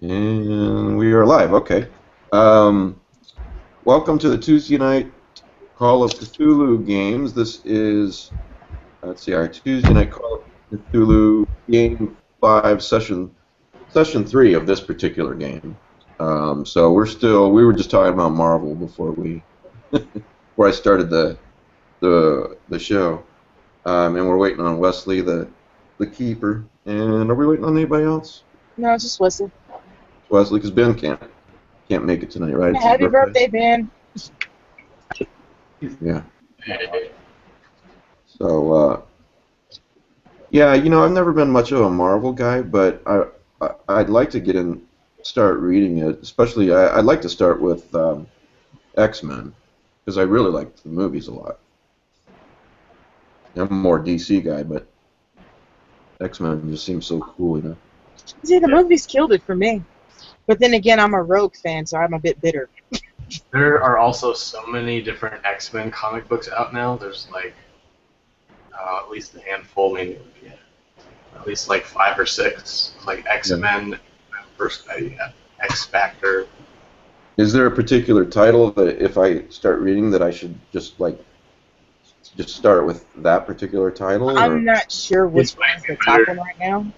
And we are live. Okay. Um, Welcome to the Tuesday night Call of Cthulhu games. This is, let's see, our Tuesday night Call of Cthulhu game 5, session 3 of this particular game. So we were just talking about Marvel before before I started the show, and we're waiting on Wesley, the keeper. And are we waiting on anybody else? No, it's just Wesley. Wesley, because Ben can't make it tonight, right? It's his Happy birthday, Ben. Yeah. So, yeah, I've never been much of a Marvel guy, but I'd like to start reading it. Especially, I'd like to start with X-Men, because I really like the movies a lot. I'm a more DC guy, but X-Men just seems so cool. See, the movies killed it for me. But then again, I'm a Rogue fan, so I'm a bit bitter. There are also so many different X-Men comic books out now. There's like at least a handful, maybe at least like 5 or 6. Like X-Men, first X Factor. Is there a particular title that if I start reading that I should just start with that particular title? I'm not sure which one's the top one right now.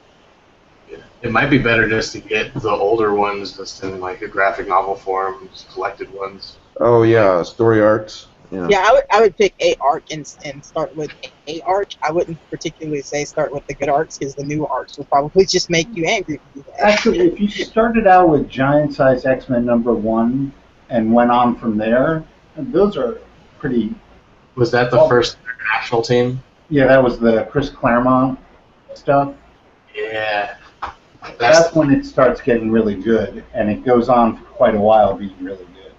It might be better just to get the older ones just in like a graphic novel form, just collected ones. Oh yeah, story arcs. Yeah, I would pick a arc and start with a arc. I wouldn't particularly say start with the good arcs because the new arcs will probably just make you angry. Actually, if you started out with Giant Size X-Men #1 and went on from there, those are pretty. Was that the first international team? Yeah, that was the Chris Claremont stuff. Yeah. That's when it starts getting really good, and it goes on for quite a while being really good.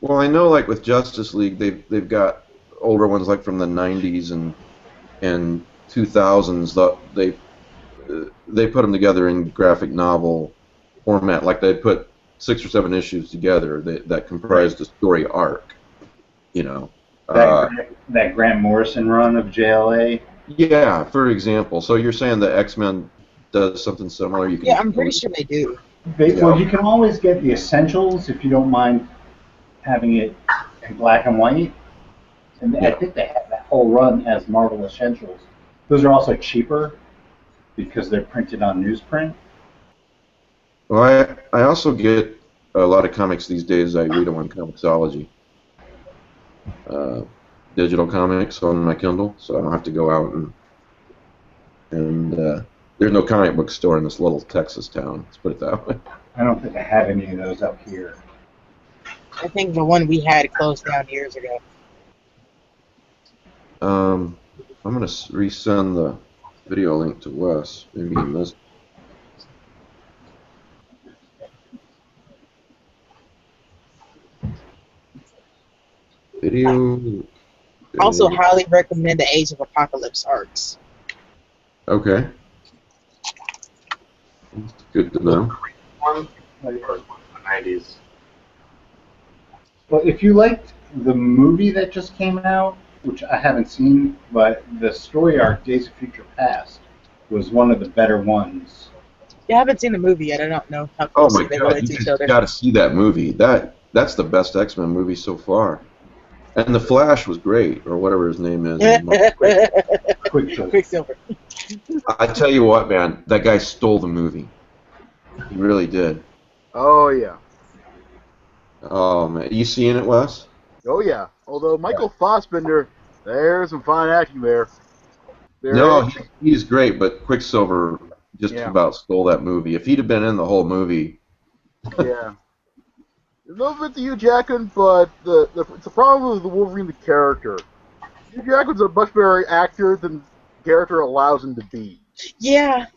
Well, I know, like with Justice League, they've got older ones like from the '90s and 2000s. They put them together in graphic novel format, like they'd put 6 or 7 issues together that comprised a story arc. That Grant Morrison run of JLA. Yeah, for example. So you're saying the X-Men does something similar? Yeah, I'm pretty sure they do. Well, you can always get the essentials if you don't mind having it in black and white. And I think they have that whole run as Marvel Essentials. Those are also cheaper because they're printed on newsprint. Well, I also get a lot of comics these days. I read them on Comixology. Digital comics on my Kindle, so I don't have to go out and there's no comic book store in this little Texas town. Let's put it that way. I don't think I have any of those up here. I think the one we had closed down years ago. I'm gonna resend the video link to Wes. Maybe he missed. Video. Also, highly recommend the Age of Apocalypse arcs. Okay. Good to know. One or the 90s. Well, if you liked the movie that just came out, which I haven't seen, but the story arc Days of Future Past was one of the better ones. Yeah, I haven't seen the movie yet. I don't know how Oh closely my they God! relate to You each other. got to see that movie. That's the best X-Men movie so far. And the Flash was great, or whatever his name is. Quicksilver. I tell you what, man, that guy stole the movie. He really did. Oh, yeah. Oh, man. You seeing it, Wes? Oh, yeah. Although Michael Fassbender, there's some fine acting there. No, he's great, but Quicksilver just about stole that movie. If he'd have been in the whole movie... Yeah. No offense to Hugh Jackman, but it's the problem with the Wolverine, the character. Hugh Jackman's a much better actor than the character allows him to be. Yeah.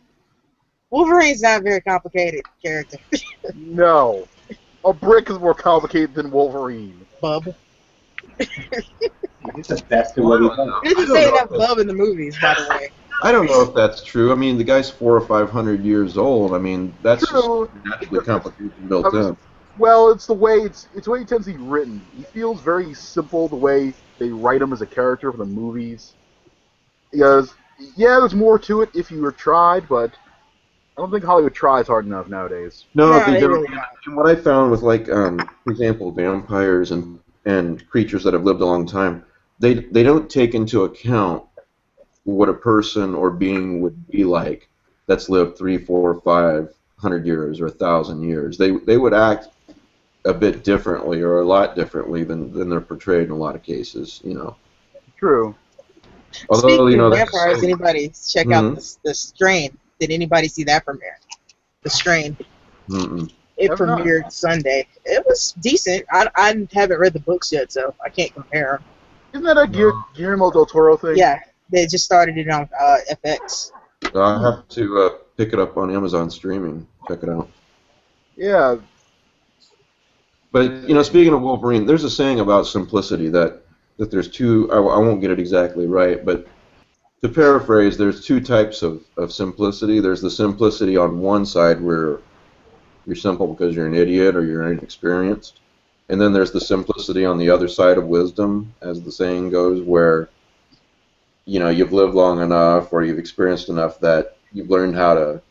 Wolverine's not a very complicated character. No. A brick is more complicated than Wolverine. Bub. He's the best at what he does. He doesn't say enough love in the movies, by the way. I don't know if that's true. I mean, the guy's 400 or 500 years old. I mean, that's True. just naturally complication built in. Well, it's the way the way he tends to be written. He feels very simple the way they write him as a character for the movies. Because yeah, there's more to it if you were tried, but don't think Hollywood tries hard enough nowadays. No, No, they they don't. really don't. And what I found with, like, for example, vampires and creatures that have lived a long time, they don't take into account what a person or being would be like that's lived 3, 4, 500 years or 1,000 years. They would act a bit differently or a lot differently than they're portrayed in a lot of cases. True. Although Speaking of that's vampires, anybody check out Mhm. the Strain? Did anybody see that premiere? The Strain. Mm-mm. It Have not. premiered Sunday. It was decent. I haven't read the books yet, so I can't compare 'em. Isn't that a Guillermo del Toro thing? Yeah, they just started it on FX. I'll have to pick it up on Amazon streaming. Check it out. Yeah. But speaking of Wolverine, there's a saying about simplicity that there's two. I won't get it exactly right, but to paraphrase, there's two types of simplicity. There's the simplicity on one side where you're simple because you're an idiot or you're inexperienced, and then there's the simplicity on the other side of wisdom, as the saying goes, where you've lived long enough or you've experienced enough that you've learned how to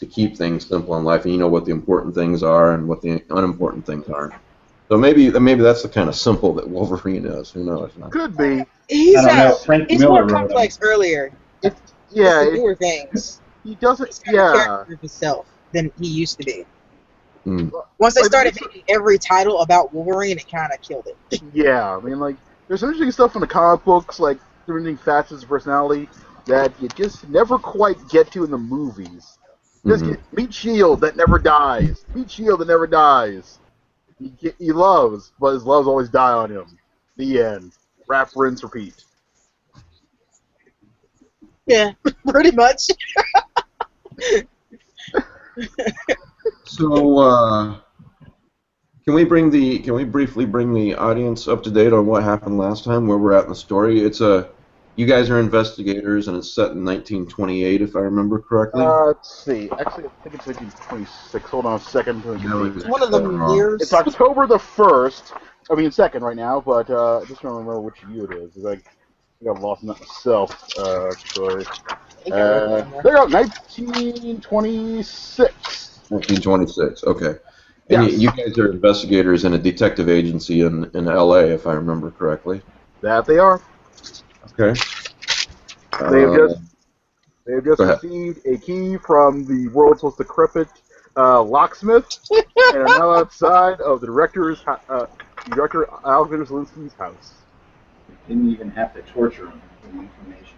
keep things simple in life, and you know what the important things are and what the unimportant things aren't. So maybe that's the kind of simple that Wolverine is. Who knows? Could be. He's I don't know. Frank he's Miller more wrote complex earlier. Yeah. It's the newer things. He doesn't. He's kind of a Yeah. character of himself than he used to be. Mm. Once they Like, started making every title about Wolverine, it kind of killed it. Yeah. I mean, like, there's some interesting stuff in the comic books, like different facets of personality that you just never quite get to in the movies. Just meet Shield that never dies. Meet Shield that never dies. He loves, but his loves always die on him. The end. Rap, rinse, repeat. Yeah, pretty much. So, can we briefly bring the audience up to date on what happened last time, where we're at in the story? You guys are investigators, and it's set in 1928, if I remember correctly. Let's see. Actually, I think it's 1926. Hold on a second. It's one of the years. It's October the 1st. I mean, 2nd right now, but I just don't remember which year it is. I got lost in that myself. Sorry. There you go. 1926. 1926. Okay. And Yes. you guys are investigators in a detective agency in L.A., if I remember correctly. That they are. Okay. They have just Go ahead. received a key from the world's most decrepit locksmith, and are now outside of the director Alexander Zelinsky's house. Didn't even have to torture him for the information.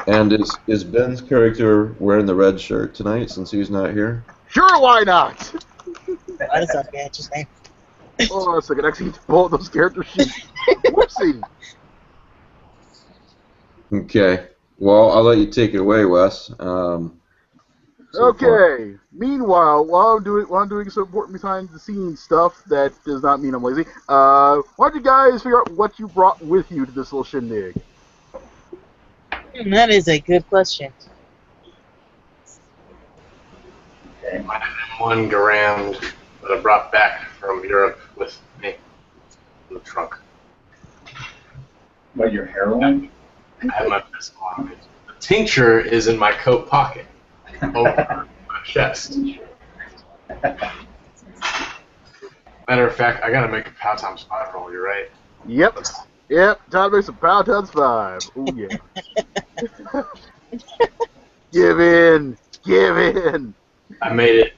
And is Ben's character wearing the red shirt tonight since he's not here? Sure, why not? That is a interesting. Hold on a second. Actually, pull up those character sheets. Whoopsie. Okay. Well, I'll let you take it away, Wes. Okay. Meanwhile, while I'm doing some important behind the scenes stuff, that does not mean I'm lazy. Why don't you guys figure out what you brought with you to this little shindig? That is a good question. I have one Garand that I brought back from Europe with me in the trunk. What, your heroin? I have my pistol on me. The tincture is in my coat pocket over my chest. Matter of fact, I gotta make a pow times 5 roll, you're right. Yep. Yep. Time to make some power times 5. Oh yeah. Give in. Give in. I made it.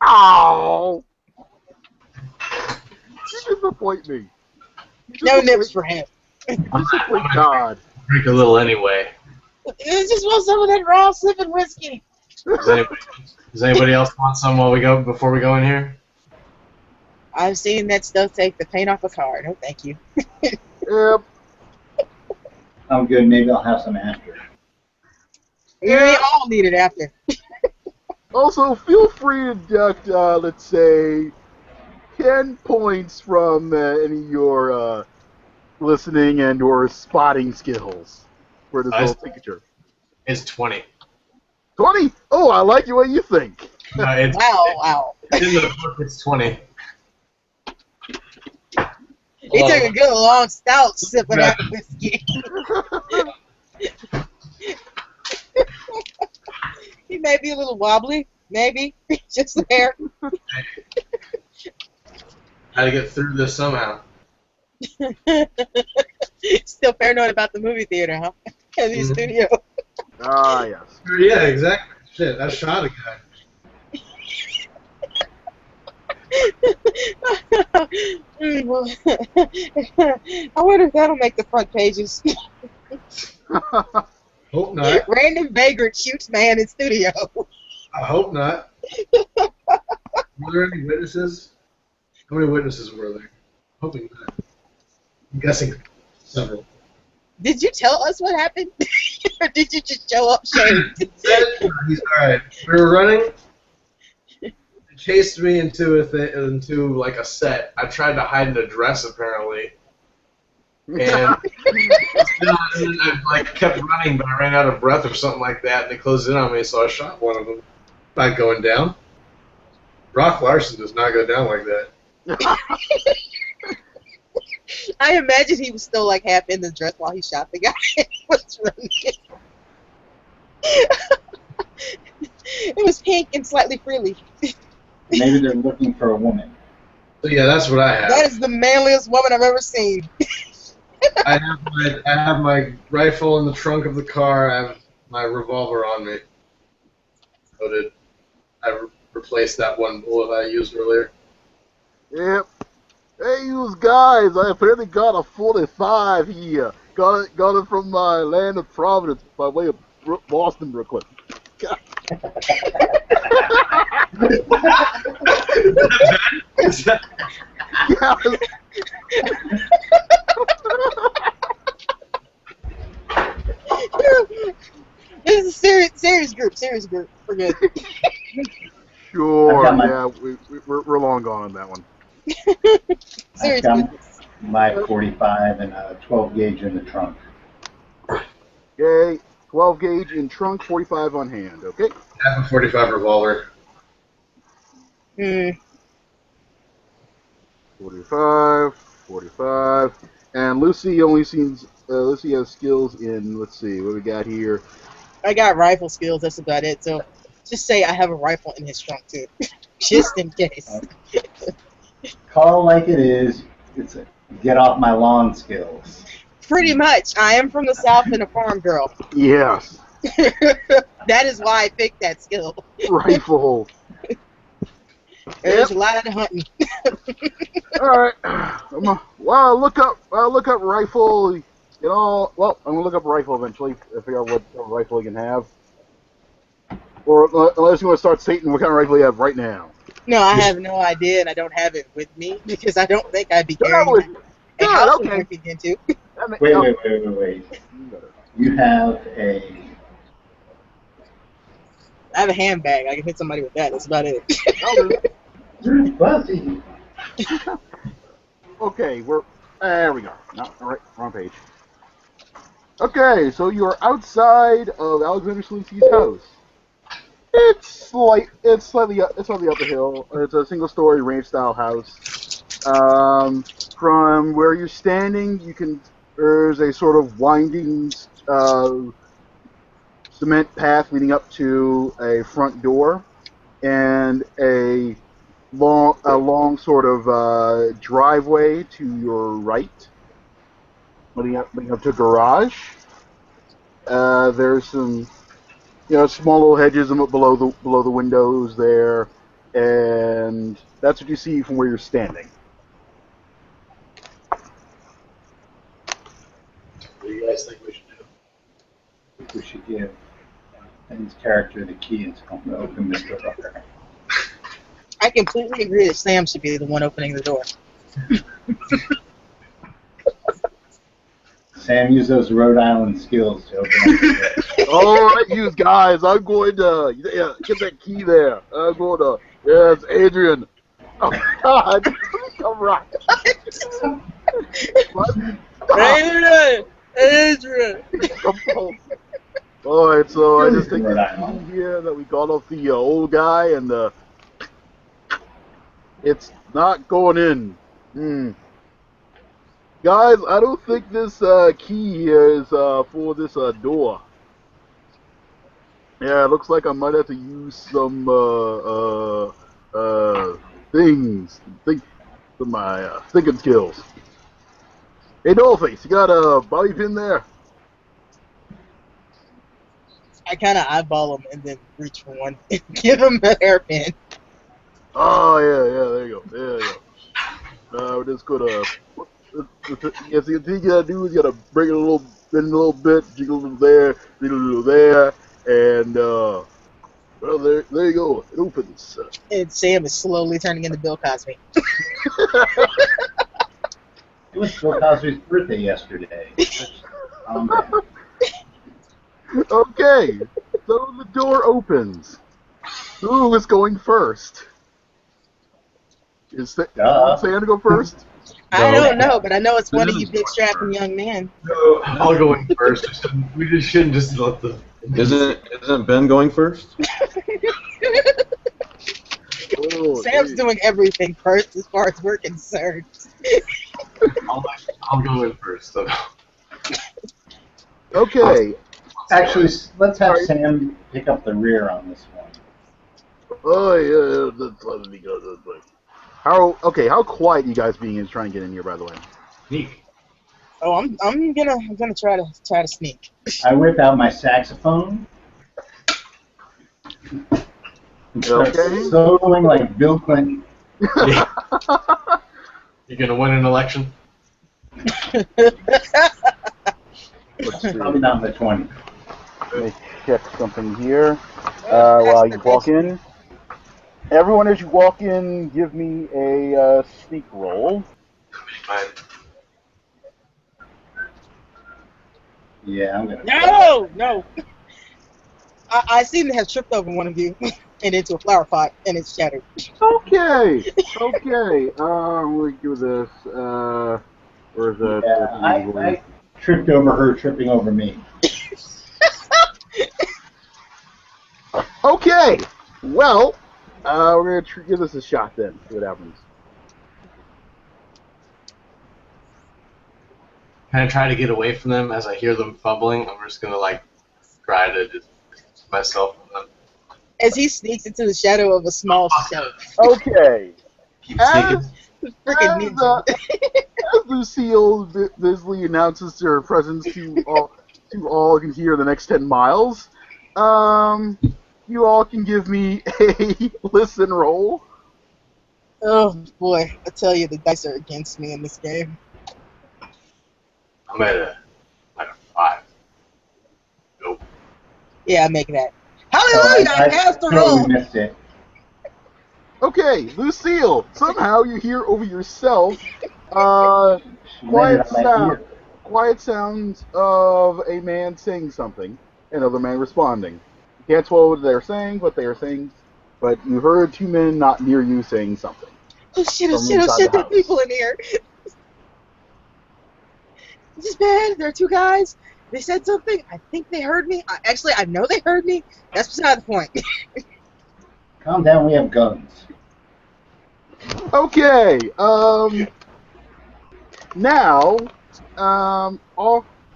Ow! You disappoint me. No nips for him. Disappoint God. Drink a little anyway. I just want some of that raw sipping whiskey. Does anybody else want some before we go in here? I've seen that stuff take the paint off a car. No, thank you. Yep. I'm good. Maybe I'll have some after. We all need it after. Also, feel free to deduct, let's say, 10 points from any of your listening and or spotting skills for this little picture. It's 20. 20? Oh, I like the way you think. No, it's, Wow. in the book, it's 20. He took a good long stout sipping out of whiskey. He may be a little wobbly, maybe. Just there. How to get through this somehow. Still paranoid about the movie theater, huh? And the studio. Ah, yes. Yeah, exactly. Shit, I shot a guy. I wonder if that'll make the front pages. Hope not. Random vagrant shoots man in studio. I hope not. Were there any witnesses? How many witnesses were there? Hoping not. I'm guessing several. Did you tell us what happened? Or did you just show up shaved? He's alright. We were running. It chased me into like a set. I tried to hide in a dress apparently. And I like kept running, but I ran out of breath or something like that, and they closed in on me, so I shot one of them. Not going down. Brock Larson does not go down like that. I imagine he was still like half in the dress while he shot the guy. What's running? It was pink and slightly frilly. Maybe they're looking for a woman. So yeah, that's what I have. That is the manliest woman I've ever seen. I have my rifle in the trunk of the car. I have my revolver on me. Loaded. I replaced that one bullet I used earlier. Yep. Hey, you guys, I apparently got a 45 here. Got it from my land of Providence by way of Boston, Brooklyn. Is that Yeah. This is a serious group. We're good. Sure, I've got yeah, we're long gone on that one. Serious I've got business. my 45 and a 12 gauge in the trunk. Okay, 12 gauge in trunk, 45 on hand, okay? I have a 45 revolver. 45, and Lucy Lucy has skills in, let's see, what we got here. I got rifle skills, that's about it. So just say I have a rifle in his trunk too. Just in case. Call it like it is. It's a get off my lawn skills. Pretty much. I am from the South and a farm girl. Yes, That is why I picked that skill. rifle. There's a lot of hunting. Alright, well, look up rifle, well, I'm gonna look up rifle eventually, figure out what rifle you can have. Or, unless you want to start stating what kind of rifle you have right now. No, I have no idea, and I don't have it with me because I don't think I'd be Yeah, carrying a good, house okay. working into. Wait. You have a. I have a handbag. I can hit somebody with that. That's about it. You're fuzzy. Okay, there we go. No, alright, wrong page. Okay, so you're outside of Alexander Slinky's house. It's slightly up the hill. It's a single-story ranch-style house. From where you're standing, there's a sort of winding cement path leading up to a front door, and a long sort of driveway to your right, leading up to a garage. There's some small little hedges below the windows there, and that's what you see from where you're standing. What do you guys think we should do? I think we should give Ben's character the key and tell him to open this door. I completely agree that Sam should be the one opening the door. Sam, use those Rhode Island skills to open up the door. All right, you guys, I'm going to get that key there. I'm going to. Yes, Adrian. Oh God, come right. What? Adrian! All right, so I just take Rhode this key Island. here that we got off the old guy, and it's not going in. Guys, I don't think this key here is for this door. Yeah, it looks like I might have to use some things, some of my thinking skills. Hey, Dollface, you got a bobby pin there? I kind of eyeball him and then reach for one and give him a hairpin. Oh yeah, there you go, there you go. We're just gonna. Yes, the thing you gotta do is you gotta bring it bend a little bit, jiggle a little there, jiggle a little there, and well, there you go. It opens. And Sam is slowly turning into Bill Cosby. It was Bill Cosby's birthday yesterday. Okay, so the door opens. Who is going first? Is Sam to go first? I don't know, but I know it's one of you big strapping young men. No, I'll go in first. We just shouldn't just let the. Isn't Ben going first? Sam's doing everything first as far as we're concerned. I'll go in first. So. Okay. Actually, let's have Sam pick up the rear on this one. Oh yeah, that's let me go this way. How quiet you guys being is trying to get in here, by the way. Sneak. Oh, I'm gonna try to sneak. I whip out my saxophone. And start soloing like Bill Clinton. Yeah. You're gonna win an election. Probably not in the 20. Let me check something here. While you walk in. Everyone, as you walk in, give me a sneak roll. Fine. Yeah, I'm gonna. No. I seem to have tripped over one of you and into a flower pot, and it's shattered. Okay. We'll do this. Where's that? Yeah, I tripped over her, tripping over me. Okay. Well, we're gonna give this a shot then. See what happens. Can I try to get away from them as I hear them fumbling? I'm just gonna like try to distance myself from them. As he sneaks into the shadow of a small shelf. Okay. Keep sneaking. Freaking ninja. As Lucille visibly announces her presence to all who can hear the next 10 miles, you all can give me a listen roll. Oh boy, I tell you, the dice are against me in this game. I'm at a 5. Nope. Yeah, I make that. Hallelujah! I passed the roll. Totally missed it. Okay, Lucille, somehow you hear over yourself She landed on my ear. quiet sounds of a man saying something, another man responding. You can't tell what they're saying, but you heard two men not near you saying something. Oh shit, From inside the there are house. people in here. This is bad. There are two guys. They said something. I think they heard me. Actually, I know they heard me. That's beside the point. Calm down, we have guns. Okay, now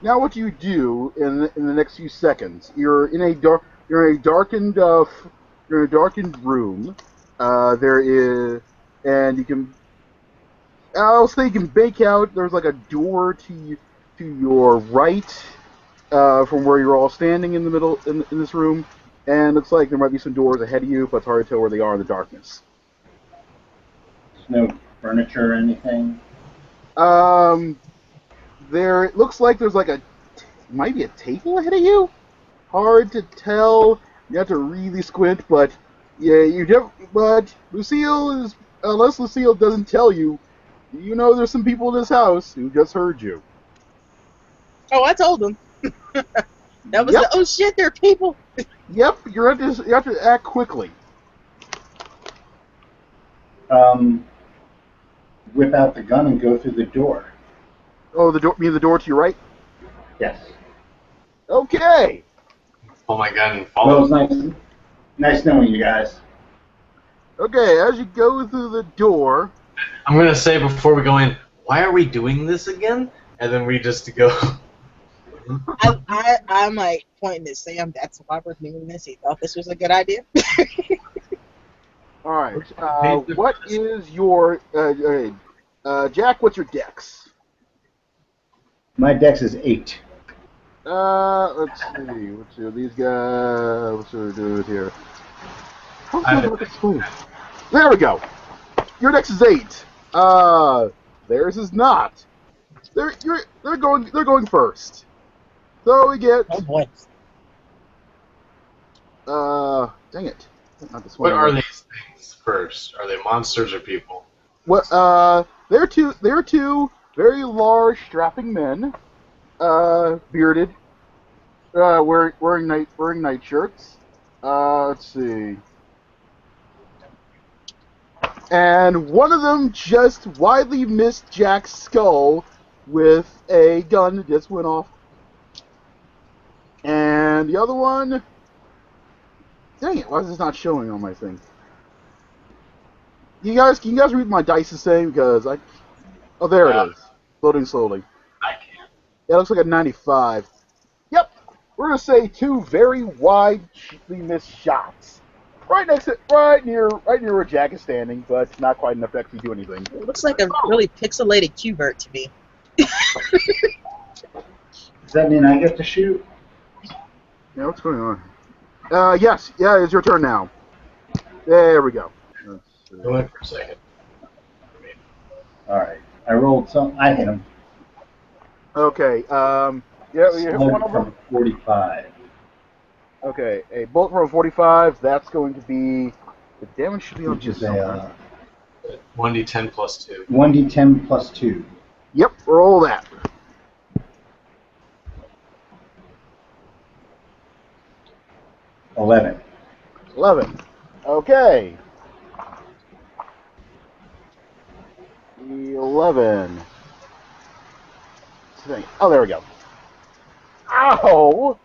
what you do in the next few seconds, you're in a darkened room. There is, and you can, I'll say you can make out there's like a door to your right, from where you're all standing in the middle in this room, and it looks like there might be some doors ahead of you, but it's hard to tell where they are in the darkness. No furniture or anything. There. It looks like there's like might be a table ahead of you. Hard to tell. You have to really squint, but yeah, but Lucille is, unless Lucille doesn't tell you, you know there's some people in this house who just heard you. Oh, I told them. That was Yep. oh shit, there are people. Yep, you have to act quickly. Whip out the gun and go through the door. Oh, the door. Mean the door to your right? Yes. Okay. Pull my gun and Well, it follow. was nice knowing you guys. Okay, as you go through the door. I'm gonna say before we go in, why are we doing this again? And then we just go. I'm like pointing at Sam. That's why we're doing this. He thought this was a good idea. All right. What is your Jack? What's your dex? My dex is 8. Let's see. Let's see these guys. What's we do here? There we go. Your dex is 8. Theirs is not. They're going first. So we get. Oh boy. Dang it. Not this one. What are these things first? Are they monsters or people? What? They're two very large, strapping men. Bearded. Wearing night shirts. Let's see. And one of them just widely missed Jack's skull with a gun that just went off. And the other one... Dang it, why is this not showing on my thing? Can you guys read my dice the same? Because I... Oh, there it is. Loading slowly. I can't. Yeah, it looks like a 95. Yep, we're going to say 2 very widely missed shots. Right near where Jack is standing, but not quite enough to actually do anything. It looks like a really pixelated cubert to me. Does that mean I get to shoot? Yeah, what's going on? Yes, yeah, it's your turn now. There we go. Go in for a second. Alright. I rolled some. I hit him. Okay, yeah, you hit one of them? From 45. Okay, a bullet from a 45, that's going to be... The damage should be on Which is just a 1d10 plus 2. 1d10 plus 2. Yep, roll that. 11. 11. Okay. 11. Oh, there we go. Ow!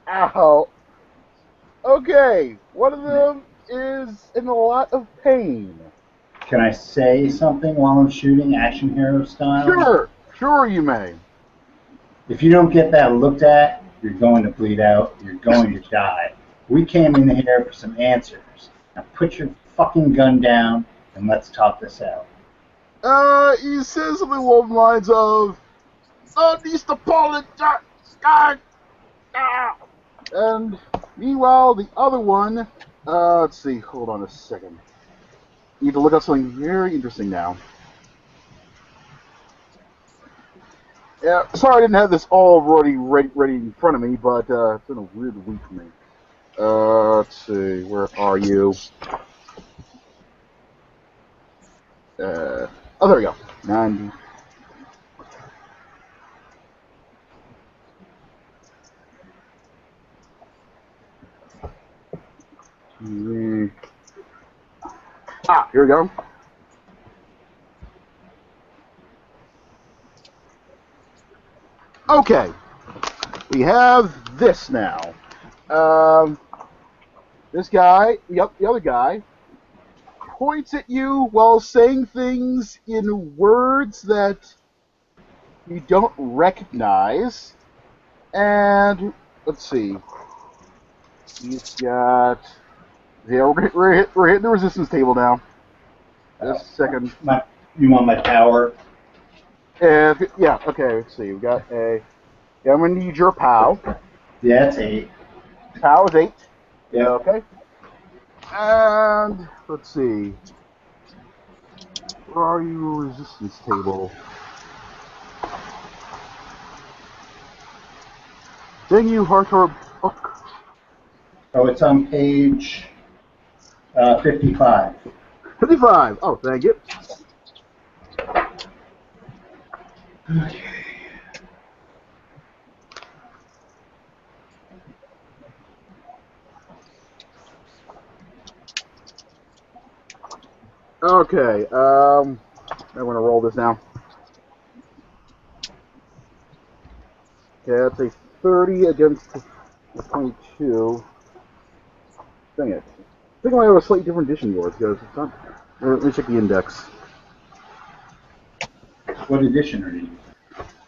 Ow! Okay, one of them is in a lot of pain. Can I say something while I'm shooting, action hero style? Sure you may. If you don't get that looked at, you're going to bleed out. You're going to die. We came in here for some answers. Now put your fucking gun down and let's talk this out. He says something along the lines of, needs to apologize. And meanwhile, the other one, let's see, hold on a second. Need to look up something very interesting now. Yeah, sorry I didn't have this already ready in front of me, but it's been a weird week for me. Let's see, where are you? Oh, there we go. 90. Here we go. Okay, we have this now. This guy, the other guy, points at you while saying things in words that you don't recognize. And let's see, he's got. Yeah, we're hitting the resistance table now. Just a second. You want my power? And yeah, okay. Let's see. We got a. Yeah, I'm gonna need your POW. Yeah, it's 8. POW is 8. Yeah. Okay. And let's see. Where are you? Resistance table. Dang you, hardcore book. Oh, it's on page 55. 55. Oh, thank you. Okay, I'm gonna roll this now. Okay, that's a 30 against 22. Dang it. I think I might have a slightly different edition yours, because it's not... Let me check the index. What edition are you?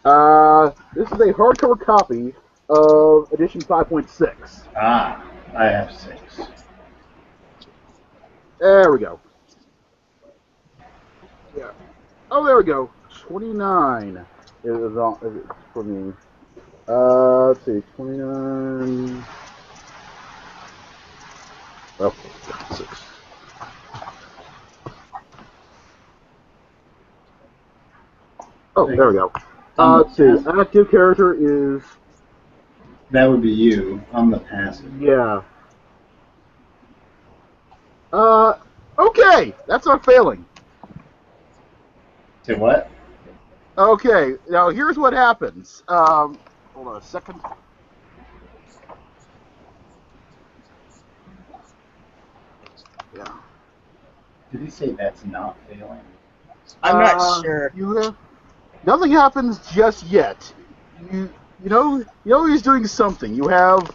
This is a hardcover copy of edition 5.6. Ah, I have 6. There we go. Yeah. Oh, there we go. 29 is for me. Let's see, 29. Okay, 6. Oh, there we go. Let's see. Active character is. That would be you. I'm the passive. Yeah. Okay, that's not failing. Say what? Okay, now here's what happens. Hold on a second. Yeah. Did he say that's not failing? I'm not sure. Nothing happens just yet. You know he's doing something. You have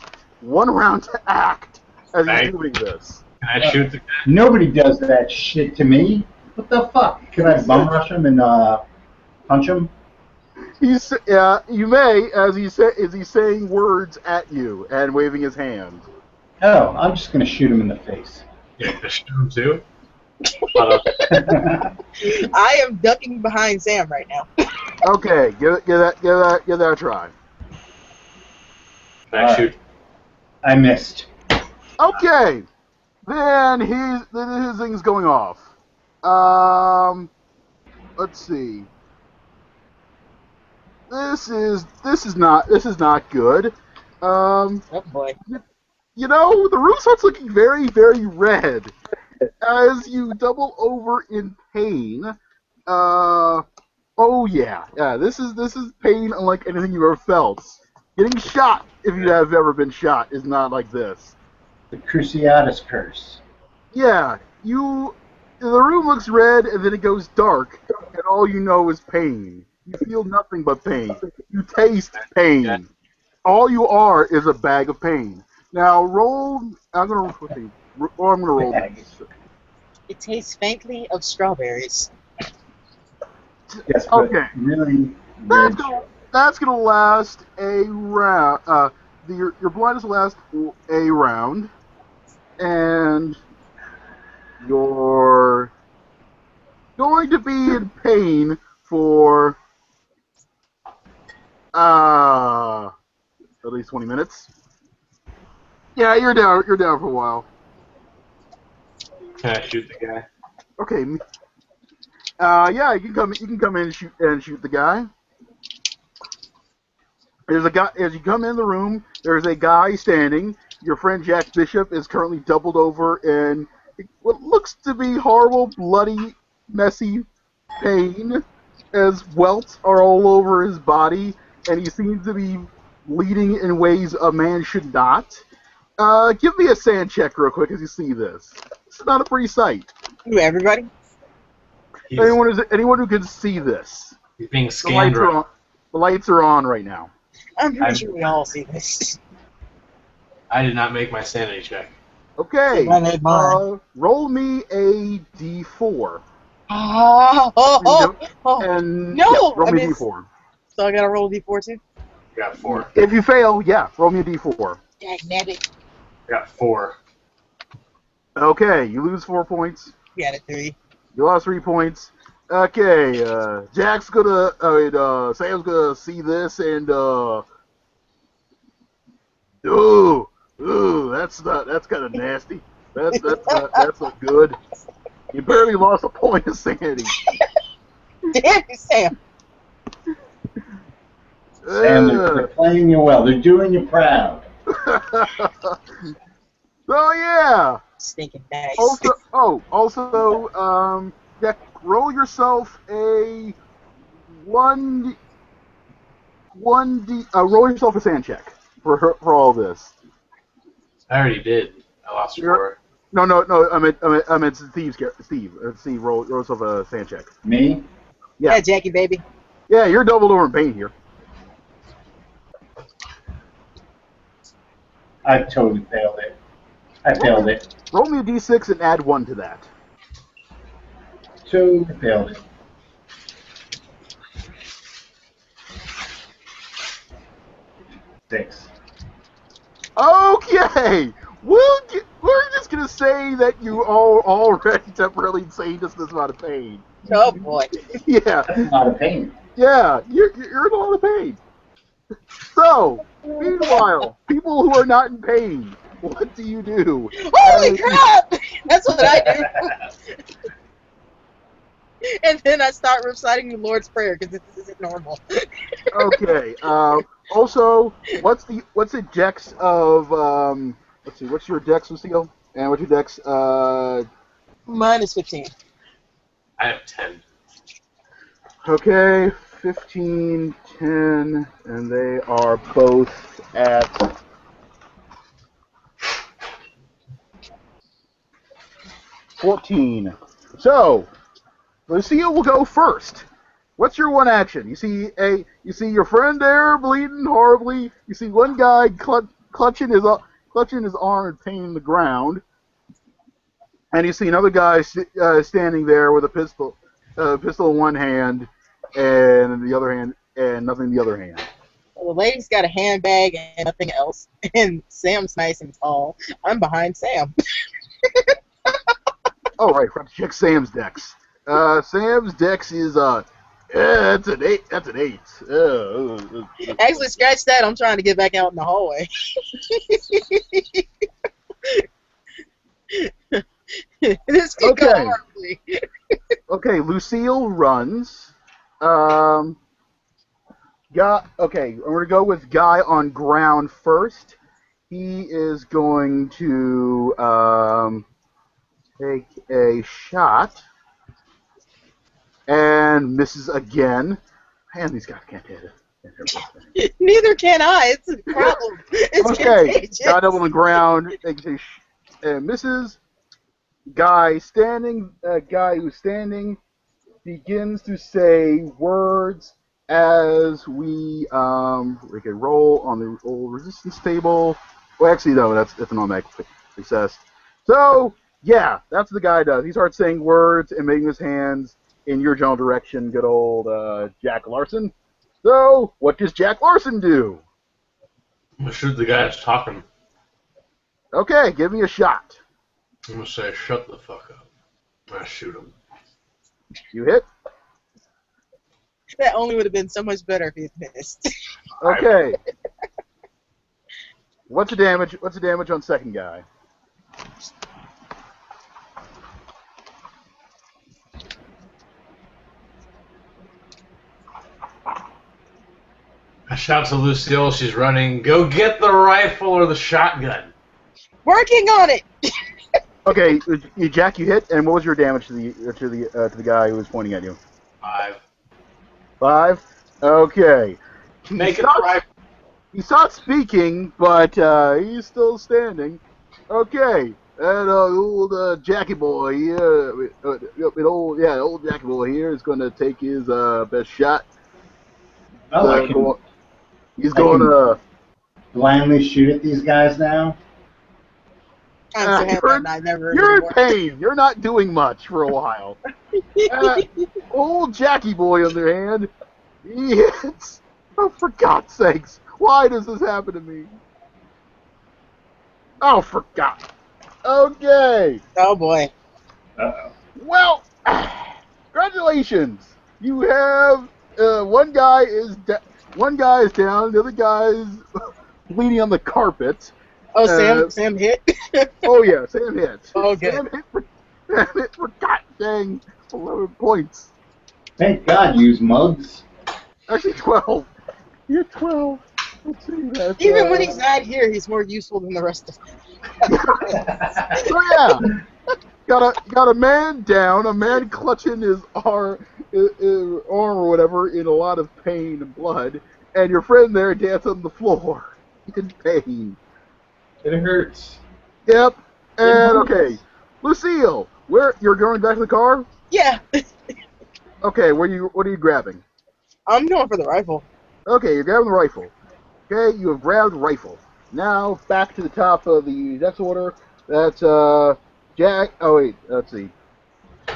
1 round to act as he's doing this. Can I shoot the guy? Nobody does that shit to me. What the fuck? Can I bum rush him and punch him? You may, as he's saying words at you and waving his hand. Oh, I'm just gonna shoot him in the face. Yeah, can I shoot him too? I am ducking behind Sam right now. Okay, give that a try. Can I shoot? I missed. Okay, then his thing's going off. Let's see. This is not good. Oh boy. You know, the room starts looking very, very red as you double over in pain. Oh yeah. This is pain unlike anything you've ever felt. Getting shot, if you have ever been shot, is not like this. The Cruciatus curse. Yeah, the room looks red and then it goes dark, and all you know is pain. You feel nothing but pain. You taste pain. All you are is a bag of pain. Now roll. I'm gonna roll. It tastes faintly of strawberries. Yes, but Okay. really. That's gonna last a round. Your blindness will last a round, and you're going to be in pain for at least 20 minutes. Yeah, you're down for a while. Can I shoot the guy? Okay. Yeah, you can come in and shoot the guy. There's a guy as you come in the room. There's a guy standing. Your friend Jack Bishop is currently doubled over in what looks to be horrible, bloody, messy pain, as welts are all over his body, and he seems to be bleeding in ways a man should not. Give me a sand check real quick as you see this. It's not a pretty sight. Ooh, everybody? Anyone who can see this. He's being scanned. The lights are on right now. I'm pretty sure we all see this. I did not make my sanity check. Okay. I made mine. Roll me a d4. And No! yeah, roll I me a missed. d4. So I gotta roll D4 too? I got 4. If you fail, yeah, roll me a d4. Dagnabbit. I got 4. Okay, you lose 4 points. We had a 3. You lost 3 points. Okay, Sam's gonna see this and that's kind of nasty. That's not good. You barely lost a point of sanity. Damn you, Sam. Sam, they're playing you well. They're doing you proud. Oh yeah. Stinking nice. Also, Jack, roll yourself a roll yourself a sand check for all this. I already did. I lost 4. No. I meant Steve. Steve, roll yourself a sand check. Me? Yeah, Jackie, baby. Yeah, you're doubled over in pain here. I totally failed it. I failed it. Roll me a d6 and add 1 to that. Totally failed it. 6. Okay, we're just gonna say that you are already temporarily insane just this amount of pain. Oh boy. Yeah, That's a lot of pain. yeah, you're in a lot of pain. So, meanwhile, people who are not in pain, what do you do? Holy crap! That's what I do. And then I start reciting the Lord's Prayer because this isn't normal. Okay. Also, what's the dex of Let's see. What's your dex, Lucille? And what's your dex? Mine is 15. I have 10. Okay, 15, 10, and they are both at 14. So, Lucille will go first. What's your one action? You see your friend there bleeding horribly. You see one guy clutching his arm and painting the ground, and you see another guy standing there with a pistol in one hand, and in the other hand, and nothing in the other hand. Well, the lady's got a handbag and nothing else. And Sam's nice and tall. I'm behind Sam. Oh right, forgot to check Sam's dex. Sam's dex is that's an 8. That's an 8. Actually, scratch that. I'm trying to get back out in the hallway. This could go horribly. Okay, Lucille runs. Okay, I'm gonna go with guy on ground first. He is going to take a shot and misses again. Man, these guys can't hit it. Neither can I. It's a problem. It's Okay, contagious. guy up on the ground misses. Guy who's standing begins to say words as we can roll on the roll resistance table. Well, actually, no, that's an automatic success. So, yeah, that's what the guy does. He starts saying words and making his hands in your general direction. Good old Jack Larson. So, what does Jack Larson do? I'm gonna shoot the guy that's talking. Okay, give me a shot. I'm gonna say, shut the fuck up. I shoot him. You hit. That only would have been so much better if he had missed. Okay. What's the damage? What's the damage on second guy? I shout to Lucille. She's running. Go get the rifle or the shotgun. Working on it. Okay, Jack, you hit, and what was your damage to the guy who was pointing at you? 5. 5. Okay. Make it the rifle. He stopped speaking, but he's still standing. Okay, and old Jackie boy here, old Jackie boy here is going to take his best shot. Oh, He's going to blindly shoot at these guys now. I'm so happy I never you're in anymore. pain. You're not doing much for a while. Old Jackie boy, on the other hand, he hits. Oh, for God's sakes! Why does this happen to me? Oh, for God. Okay. Oh boy. Uh-oh. Well, congratulations. You have one guy is down, the other guy is bleeding on the carpet. Oh, Sam hit. Oh yeah, Sam hit. Oh, good. Sam hit for God dang 11 points. Thank God, use mugs. Actually 12. You're 12. Let's see that. Even when he's not here, he's more useful than the rest of us. So yeah, got a man down, a man clutching his arm or whatever in a lot of pain and blood, and your friend there dancing on the floor in pain. It hurts. Yep. And okay, Lucille, where you're going back to the car? Yeah. Okay, what are you grabbing? I'm going for the rifle. Okay, you're grabbing the rifle. Okay, you have grabbed the rifle. Now back to the top of the dex order. That's Jack. Oh wait, let's see.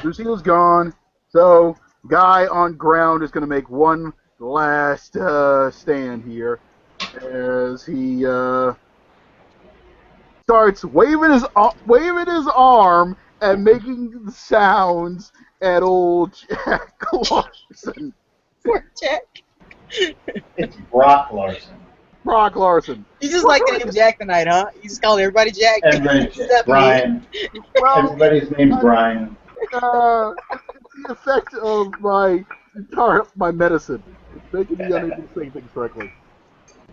Lucille's gone. So guy on ground is going to make one last stand here. as he starts waving his arm and making the sounds at old Jack Larson. Poor Jack. It's Brock Larson. Brock Larson. You just like the name Jack tonight, huh? You just call everybody Jack? Everybody's Except me. Brian. Well, Everybody's name's Brian. it's the effect of my medicine. It's making me unable to say things correctly.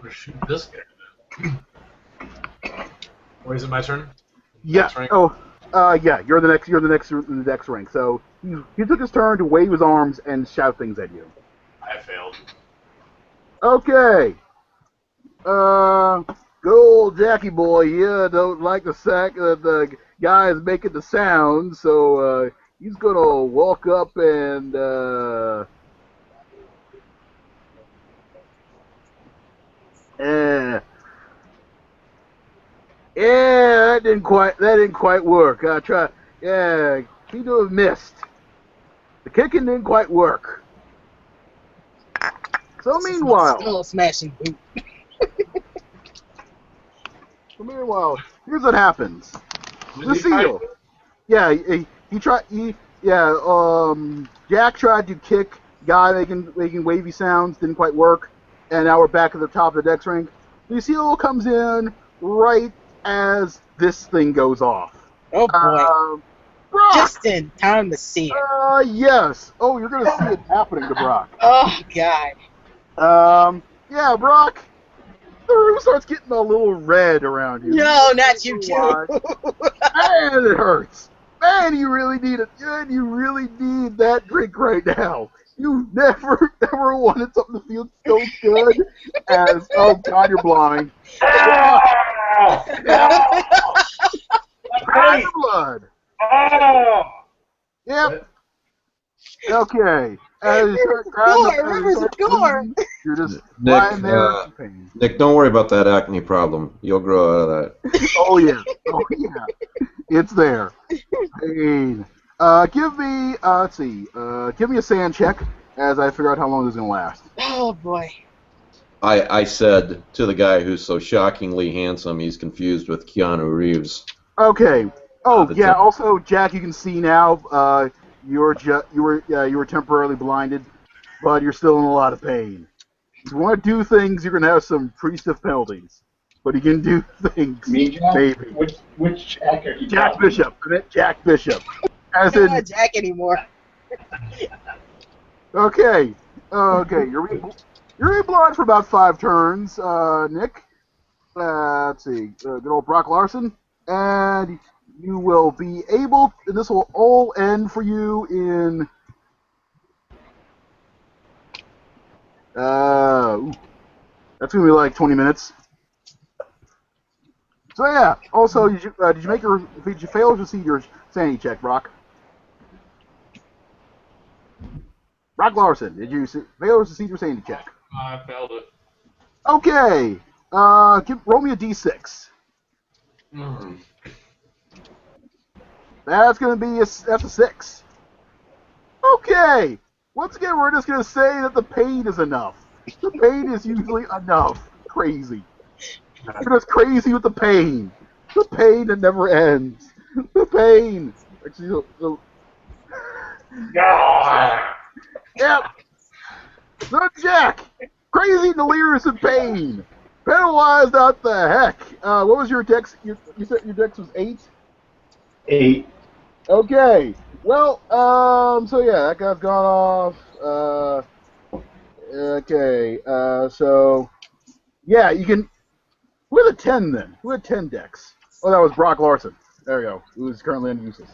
We're shooting this guy. Or is it my turn? Yeah. Next rank? Oh, yeah. You're the next in the next rank. So he took his turn to wave his arms and shout things at you. I failed. Okay. Good old Jackie boy here don't like the guy is making the sound, so he's gonna walk up and that didn't quite work. I tried. Yeah, he to have missed. The kicking didn't quite work. So meanwhile, Skull smashing boot. here's what happens. The seal. Yeah, Jack tried to kick guy making wavy sounds, didn't quite work, and now we're back at the top of the dex rank. The seal comes in right as this thing goes off. Oh boy. Brock! Just in time to see it. Yes. Oh, you're gonna see it happening to Brock. Oh god. Yeah, Brock. The room starts getting a little red around you. No, not you too. Man, it hurts. Man, you really need it. Man, you really need that drink right now. You never, ever wanted something to feel so good as, oh God, you're blind. Cry the blood. Yep. Okay. As you start Gore. you're just Nick, lying there in pain. Nick, don't worry about that acne problem. You'll grow out of that. Oh yeah. Oh yeah. It's there. Pain. Give me, let's see, give me a sand check as I figure out how long this is going to last. Oh boy. I said to the guy who's so shockingly handsome, he's confused with Keanu Reeves. Okay. Oh The yeah. temp- Also, Jack, you can see now. You were temporarily blinded, but you're still in a lot of pain. If you want to do things, you're going to have some pretty stiff penalties. But you can do things. Me, Jack? Maybe. Which Jack are you Jack talking Bishop. I meant Jack Bishop. As I'm in, not Jack anymore. okay. You're being blind for about 5 turns, Nick. Let's see. Good old Brock Larson. And you will be able, and this will all end for you in, that's going to be like 20 minutes. So yeah, also, did you fail to see your sanity check, Brock? Brock Larson, did you fail to see your sanity check? I failed it. Okay, roll me a d6. Mm. That's a 6. Okay. Once again, we're just gonna say that the pain is enough. The pain is usually enough. Crazy. You're just crazy with the pain. The pain that never ends. The pain. Actually, Yep. So Jack, crazy, delirious, and pain. Penalized out the heck. What was your dex? You said your dex was 8? 8. Okay. Well, so yeah, that guy's gone off. Okay. So, yeah, you can. Who had a 10 then? Who had 10 decks? Oh, that was Brock Larson. There we go. Who's currently useless.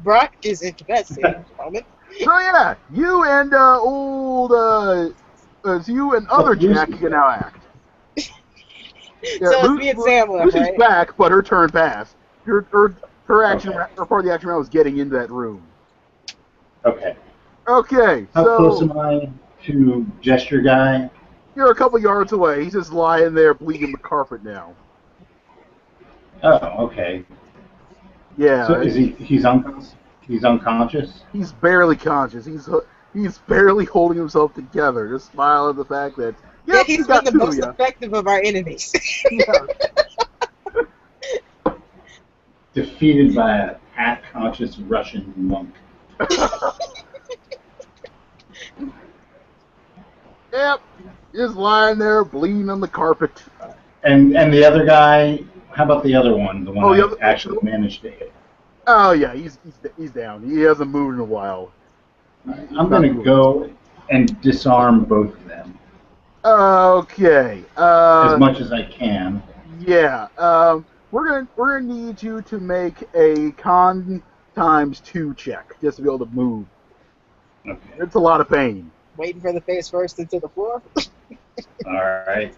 Brock is incapacitated at the moment. So yeah, you and you and other Jack can now act. Yeah, So it's me and Sam left, Lucy's right? back, but her turn passed. Her action, her part of the action round was getting into that room. Okay. Okay, How so close am I to Gesture Guy? you're a couple yards away. He's just lying there bleeding the carpet now. Oh, okay. Yeah, So he's unconscious? he's barely conscious. He's barely holding himself together. Just smiling at the fact that Yeah, Yep, he's you been got the two, most yeah. effective of our enemies. Yeah. Defeated by a half-conscious Russian monk. Yep, just lying there bleeding on the carpet. And the other guy, how about the other one? The one Oh, I the other- actually managed to hit. Oh yeah, he's down. He hasn't moved in a while. I'm going to go and disarm both of them Okay. as much as I can. Yeah. We're gonna need you to make a con ×2 check just to be able to move. Okay. It's a lot of pain. Waiting for the face first into the floor. All right.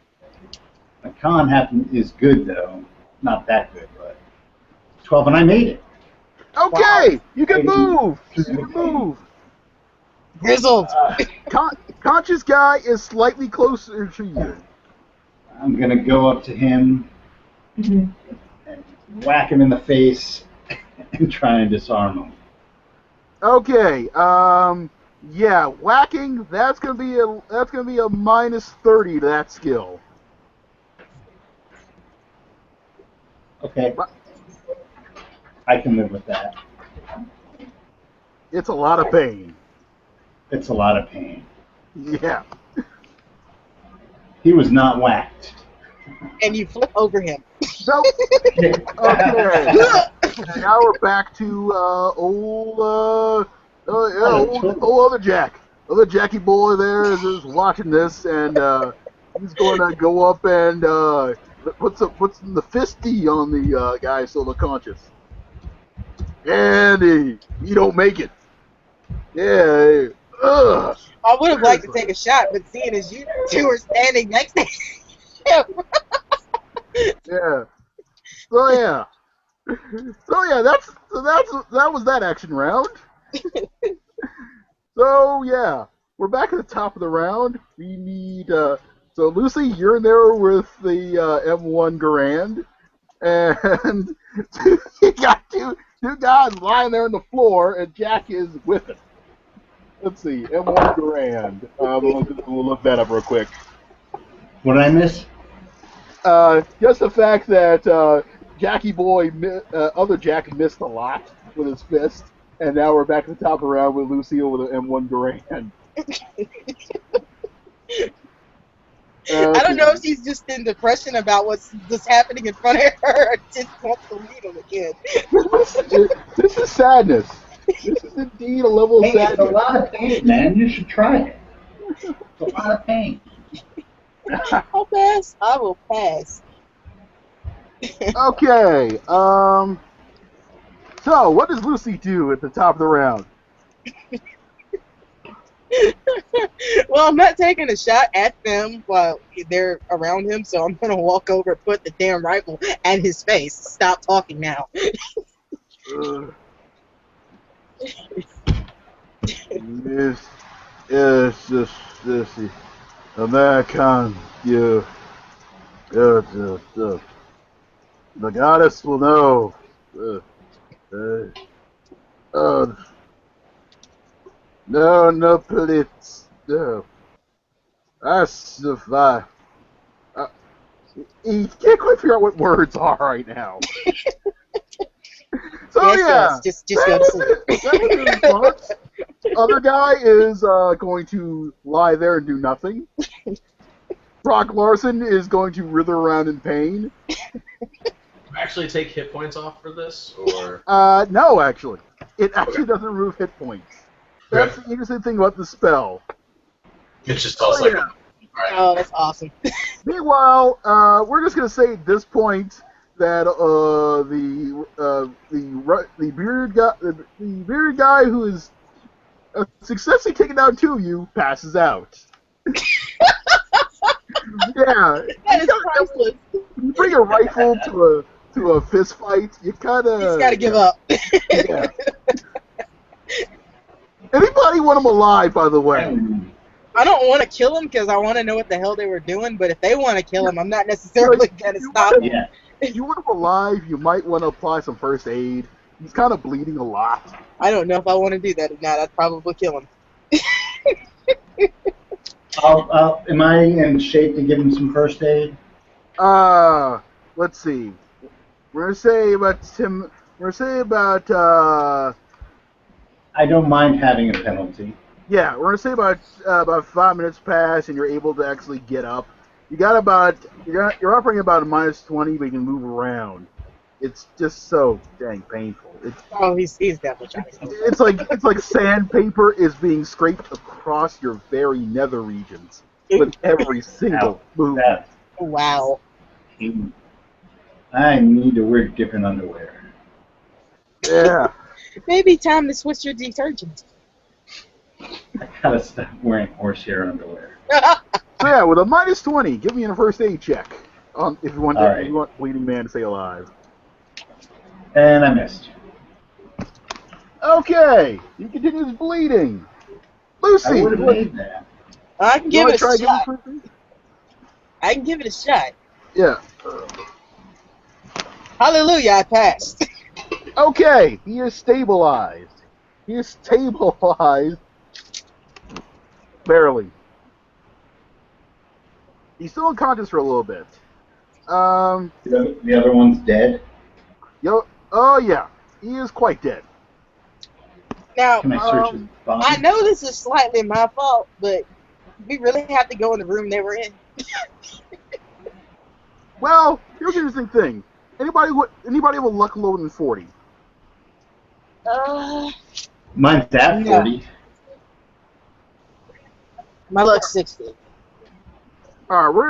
My con is good though, not that good, but 12, and I made it. Okay, you can Wow. move. You can move. Grizzled. Conscious guy is slightly closer to you. I'm going to go up to him and whack him in the face and try and disarm him. Okay. Yeah, whacking. That's gonna be a -30 to that skill. Okay. I can live with that. It's a lot of pain. It's a lot of pain. Yeah. He was not whacked. And you flip over him. So okay. Now we're back to old other Jack. Other Jackie boy there is watching this, and he's going to go up and puts the fisty on the guy still unconscious. And he don't make it. Yeah. Ugh. I would have liked to take a shot, but seeing as you two are standing next to him. Yeah. So yeah. That was that action round. So yeah, we're back at the top of the round. We need so Lucy, you're in there with the M1 Garand, and you got two guys lying there on the floor, and Jack is with it. Let's see, M1 Garand. We'll look that up real quick. What did I miss? Just the fact that Jackie Boy, other Jack, missed a lot with his fist, and now we're back at the top of the round with Lucille with an M1 Garand. I don't know if she's just in depression about what's just happening in front of her, or just wants to leave him again. This is sadness. This is indeed a level of Hey, it's a sadness. lot of pain, man. You should try it. It's a lot of pain. I'll pass. I will pass. Okay. So, what does Lucy do at the top of the round? Well, I'm not taking a shot at them while they're around him, so I'm going to walk over and put the damn rifle at his face. Stop talking now. It's just American, you. The goddess will know. No, please. No. I survive. He can't quite figure out what words are right now. So Yes, yeah, just go to sleep. that was other guy is going to lie there and do nothing. Brock Larson is going to writher around in pain. Actually, take hit points off for this, or No, actually, it actually doesn't remove hit points. That's the interesting thing about the spell. it's just all like. yeah. Right. Oh, that's awesome. Meanwhile, we're just gonna say at this point that the bearded guy who is successfully taken down two of you passes out. Yeah, That is priceless. you bring a rifle to a fist fight, you kind of. He's got to give up. Yeah. Anybody want him alive, by the way? I don't want to kill him because I want to know what the hell they were doing, but if they want to kill him, I'm not necessarily going to stop him. Yeah. If you want him alive, you might want to apply some first aid. He's kind of bleeding a lot. I don't know if I want to do that or not. I'd probably kill him. Am I in shape to give him some first aid? Let's see. We're gonna say about Tim. We're gonna say about I don't mind having a penalty. yeah. We're gonna say about 5 minutes pass, and you're able to actually get up. You're operating about a -20, but you can move around. It's just so dang painful. Oh, he's definitely trying to. It's like sandpaper is being scraped across your very nether regions with every single move. Wow. I need to wear different underwear. Yeah. Maybe time to switch your detergent. I gotta stop wearing horsehair underwear. So yeah, with a -20, give me a first aid check. If you want, All if you want bleeding man to stay alive. And I missed. Okay, he continues bleeding. Lucy, I would have made that. I can you give want it to try a giving shot. first aid? I can give it a shot. Yeah. Hallelujah, I passed. Okay, he is stabilized. He is stabilized. Barely. He's still unconscious for a little bit. The other one's dead. Oh yeah, he is quite dead. Now, Can I search his body? I know this is slightly my fault, but we really have to go in the room they were in. Well, here's the interesting thing. Anybody have a luck lower than 40? Mine's at 40. My luck's 60. All right, we're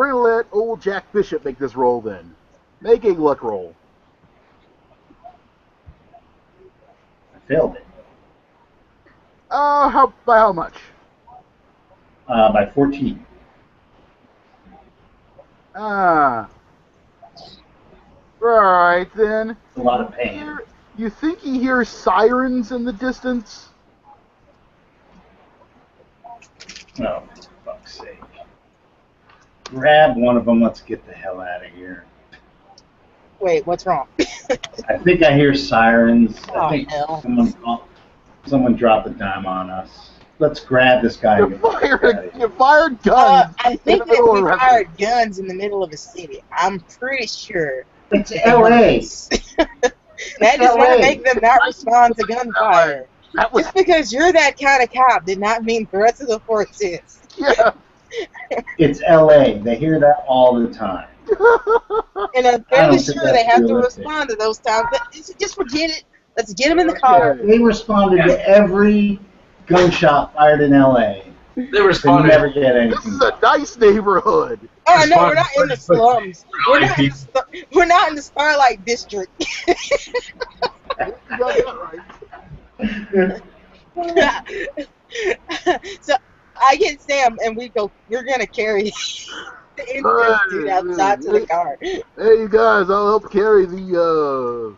gonna let old Jack Bishop make this roll then. Make a luck roll. I failed it. By how much? By 14. All right then. It's a lot of pain. You think he hears sirens in the distance? Oh, for fuck's sake. Grab one of them. Let's get the hell out of here. Wait, what's wrong? I think I hear sirens. I think hell. someone dropped a dime on us. Let's grab this guy. You fired guns. I think that we fired guns in the middle of a city. I'm pretty sure. It's L.A. That does not make them not respond to gunfire. Just because you're that kind of cop did not mean the rest of the force is. Yeah. It's L.A. They hear that all the time. And I'm fairly sure they have to respond to those times. But just forget it. Let's get them in the car. They responded to every gunshot fired in L.A. They responded. They never get anything. This is a nice neighborhood. Oh, I know, we're not in the slums. We're not in the Starlight District. You got that right. So I get Sam, and we're gonna carry the injured dude outside to the car. Hey, you guys, I'll help carry the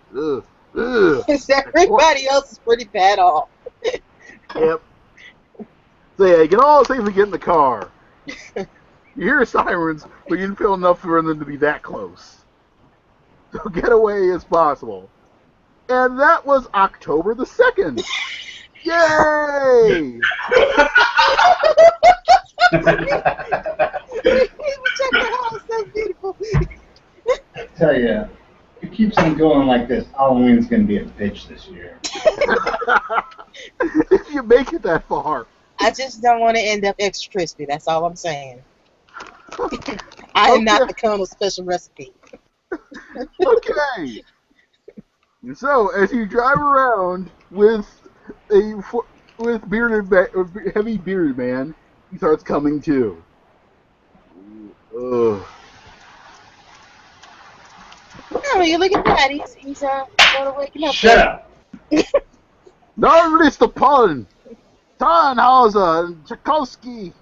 Because everybody else is pretty bad off. Yep. So yeah, you can all safely get in the car. You hear sirens, but you didn't feel enough for them to be that close. So get away as possible. And that was October the 2nd. Yay! Check the house, so beautiful. I tell you, if it keeps on going like this, Halloween's going to be a bitch this year. If you make it that far. I just don't want to end up extra crispy. That's all I'm saying. I am not the Colonel's special recipe. Okay. So as you drive around with heavy bearded man, he starts coming to. Ugh. Oh, you look at that. He's sort of waking up. Shut up. Norris the Pun, Tannhauser, Tchaikovsky.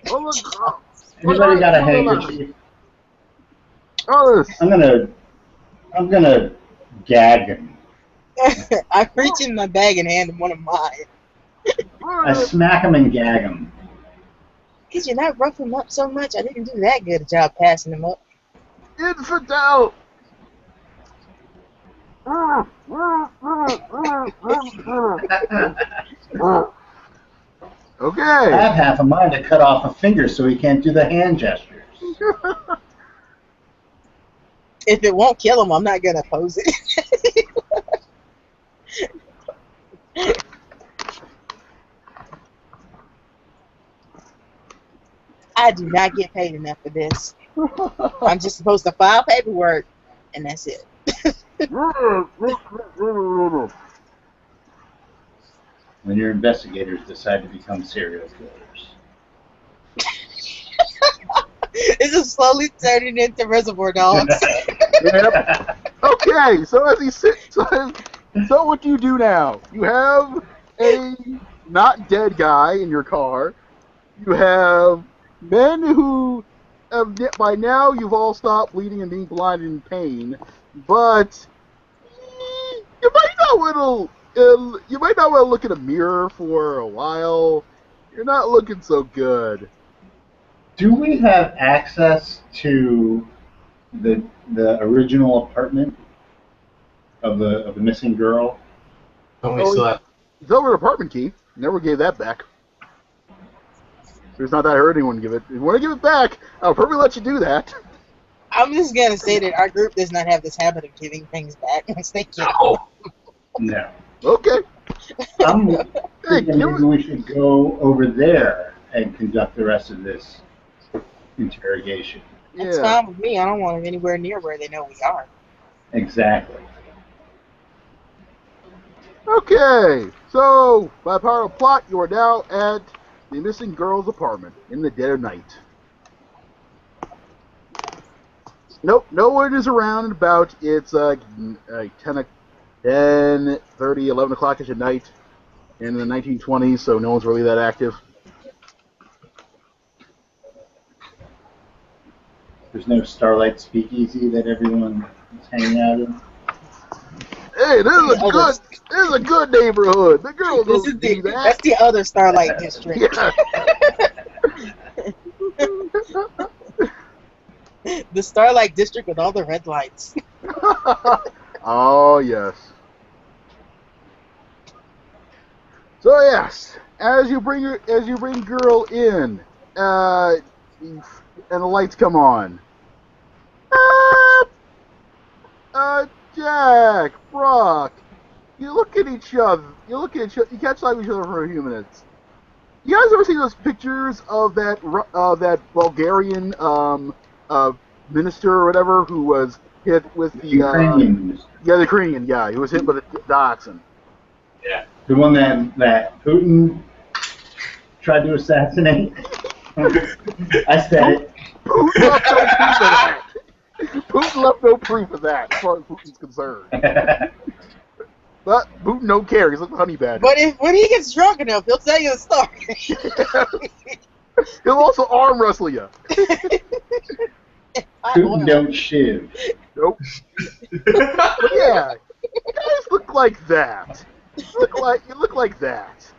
Anybody got a handkerchief? Others. I'm gonna gag him. I reach in my bag and hand him one of mine. I smack him and gag him. Could you not rough him up so much? I didn't do that good a job passing him up. Infidel. I have Okay. half a mind to cut off a finger so he can't do the hand gestures. If it won't kill him, I'm not gonna oppose it. I do not get paid enough for this. I'm just supposed to file paperwork, and that's it. When your investigators decide to become serial killers. This is slowly turning into Reservoir Dogs. Yep. Okay, so as he sits, so what do you do now? You have a not dead guy in your car. You have men who, by now, you've all stopped bleeding and being blind and in pain, but you might not want to. You might not want to look in a mirror for a while. You're not looking so good. Do we have access to the original apartment of the missing girl? Don't we Oh, still have? It's over an apartment key. Never gave that back. It's not that I heard anyone give it. If you want to give it back, I'll probably let you do that. I'm just gonna say that our group does not have this habit of giving things back once they get. No. No. Okay. I'm Hey, thinking maybe we should go over there and conduct the rest of this interrogation. That's Yeah. fine with me. I don't want them anywhere near where they know we are. Exactly. Okay. So, by power of plot, you are now at the missing girl's apartment in the dead of night. Nope, no one is around and about. It's 10:30, 11 o'clock-ish at night in the 1920s, so no one's really that active. There's no Starlight Speakeasy that everyone is hanging out in. Hey, this is a good neighborhood. The girls This don't is do that. that's the other Starlight District. Yeah. The Starlight District with all the red lights. Oh yes. So yes, as you bring girl in, and the lights come on. Jack, Brock, you look at each other. You catch sight of each other for a few minutes. You guys ever seen those pictures of that Bulgarian minister or whatever who was hit with the Ukrainian minister. the Ukrainian guy who was hit with a dioxin? Yeah. The one that Putin tried to assassinate. I said it. Putin left no proof of that as far as Putin's concerned. But Putin don't care. He's like a honey badger. But when he gets drunk enough, he'll tell you the story. He'll also arm wrestle you. Putin don't shiv. Nope. But yeah, you guys look like that. You look like that.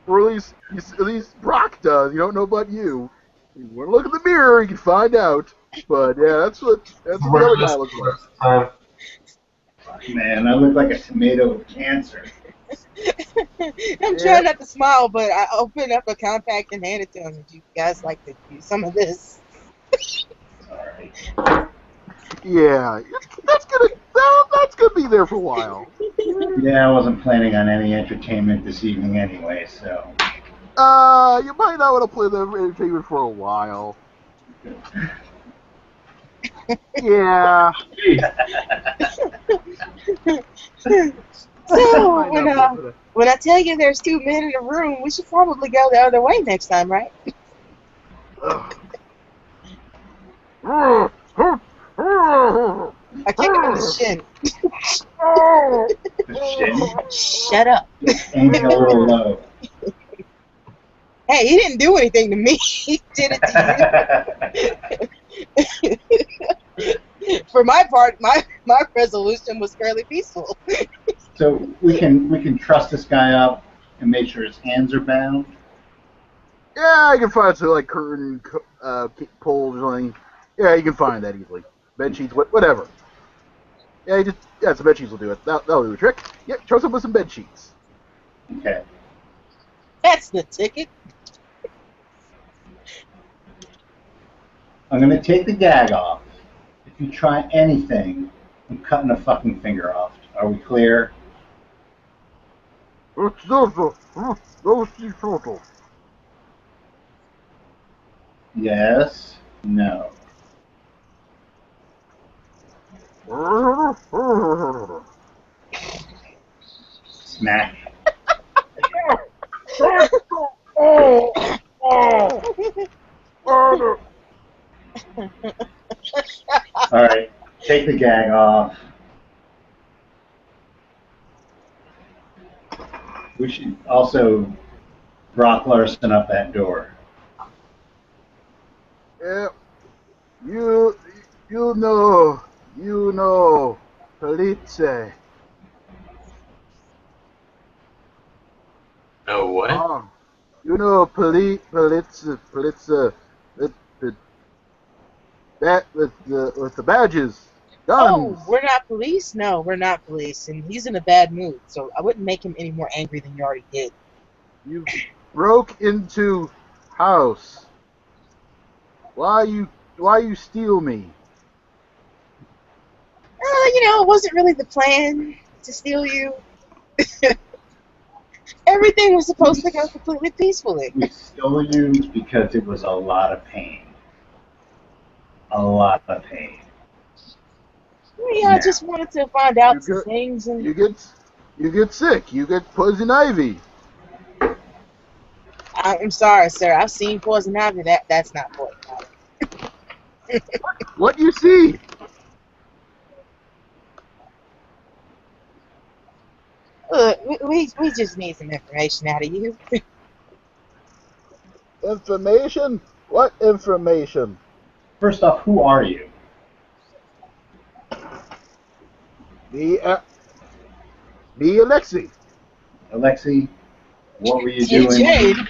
Or at least Brock does. You don't know about you. You want to look in the mirror, you can find out. But yeah, that's what the other guy looks like. Man, I look like a tomato with cancer. I'm trying not to smile, but I opened up a compact and handed it to him. Would you guys like to do some of this? Sorry. Yeah, that's gonna be there for a while. Yeah, I wasn't planning on any entertainment this evening anyway, so. You might not want to play the entertainment for a while. Yeah. So when I tell you there's two men in the room, we should probably go the other way next time, right? I kick him in the shin. The shin Shut up. aiming a little low. Hey, he didn't do anything to me. He did it to you. For my part, my resolution was fairly peaceful. So we can trust this guy up and make sure his hands are bound. Yeah, you can find some like curtain pulls or something. Yeah, you can find that easily. Bed sheets, whatever. Yeah, some bed sheets will do it. That'll do the trick. Yeah, trust him with some bed sheets. Okay. That's the ticket. I'm gonna take the gag off. If you try anything, I'm cutting a fucking finger off. Are we clear? Yes. No. Smack. Alright, take the gag off. We should also Brock Larson up that door. Yeah, you know, police. No what? You know, police, the that with the badges, guns. Oh, we're not police? No, we're not police. And he's in a bad mood, so I wouldn't make him any more angry than you already did. You broke into house. Why you steal me? It wasn't really the plan to steal you. Everything was supposed to go completely peacefully. We stole you because it was a lot of pain. A lot of pain. Yeah, I just wanted to find out some things. And You get sick. You get poison ivy. I'm sorry, sir. I've seen poison ivy. That's not poison ivy. What you see? Look, we just need some information out of you. Information? What information? First off, who are you? Me, Alexi. Alexi, what were you Jade. doing?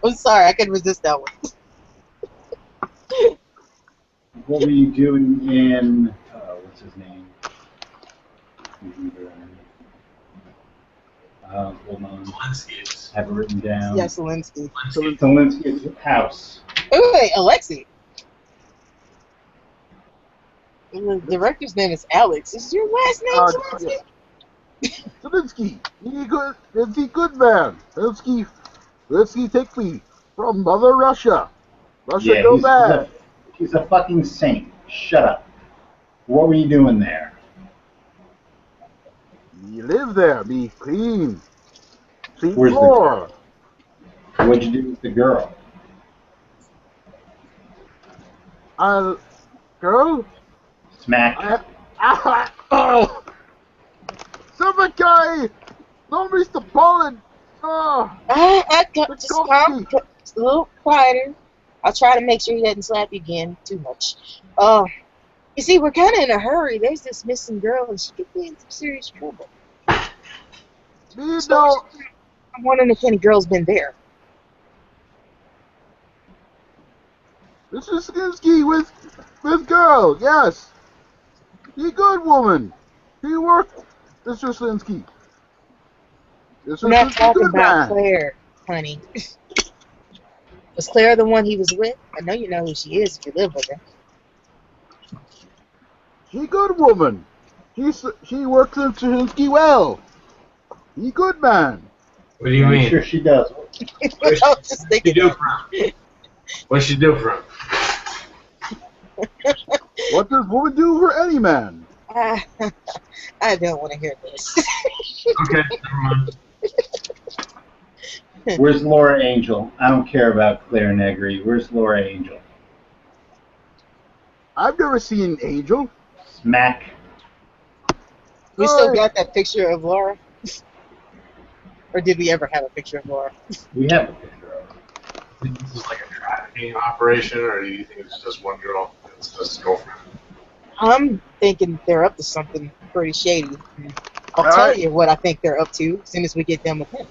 I'm sorry, I couldn't resist that one. What were you doing in, what's his name? Hold on. Zelensky's. Have it written down. Yes, Zelensky. Zelensky's house. Wait, Alexi. The director's name is Alex. Is your last name Zelensky? Zelensky. Is he good man? Zelensky take me from Mother Russia. Russia go bad. He's a fucking saint. Shut up. What were you doing there? Me live there. Me clean. Clean Where's the floor. What'd you do with the girl? Girl? Smack. Oh! Some guy! No, Mr. Poland! Oh! I just calm, a little quieter. I'll try to make sure he doesn't slap you again too much. You see, we're kind of in a hurry. There's this missing girl, and she could be in some serious trouble. Me So no! I'm wondering if any girl's been there. Mr. Skinsky with girl, yes! He good woman! He worked, Mr. Slinsky. I'm not talking about Claire, honey. Was Claire the one he was with? I know you know who she is if you live with her. She good woman. She works in Slinsky well. He good man. What do you I'm mean? sure she does. I was just thinking. What's she do for him? What does woman do for any man? I don't want to hear this. Okay, never mind. Where's Laura Angel? I don't care about Claire Negri. Where's Laura Angel? I've never seen Angel. Smack. We still got that picture of Laura? Or did we ever have a picture of Laura? We have a picture of her. Do you think this is like a trafficking operation, or do you think it's just one girl? It's just a girlfriend. I'm thinking they're up to something pretty shady. I'll tell you what I think they're up to as soon as we get done with him.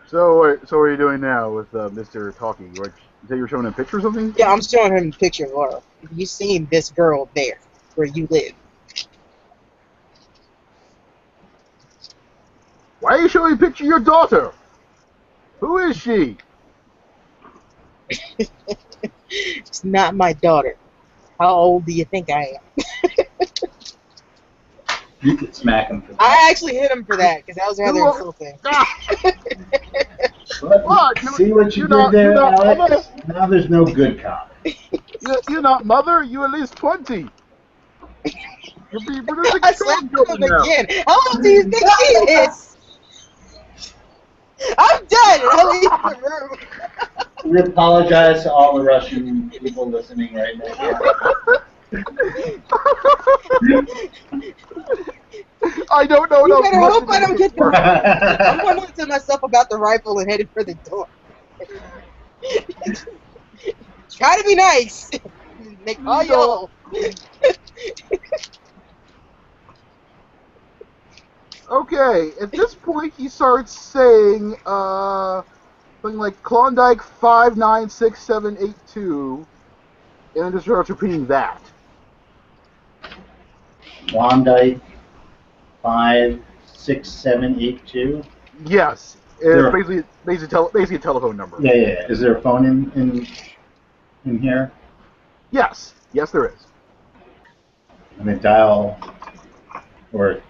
So what are you doing now with Mr. Talkie? You say you were showing him a picture or something? Yeah, I'm showing him a picture of Laura. You seen this girl there, where you live. Why are you showing a picture of your daughter? Who is she? It's not my daughter. How old do you think I am? You could smack him for that. I actually hit him for that because that was rather insulting. What? See what you did there, Alex? Now there's no good cop. You're not mother. You're at least 20. You're being producing I slapped him again. How old do you think he is? I'm done. I'll leave the room. We apologize to all the Russian people listening right now. I don't know. You better hope I don't get the. I'm wondering to myself about the rifle and headed for the door. Try to be nice. They call y'all. Okay, at this point he starts saying something like Klondike 596782, and then just starts repeating that. Klondike 56782. Yes, There- it's basically a telephone number. Yeah. Is there a phone in here? Yes, there is. And they dial, or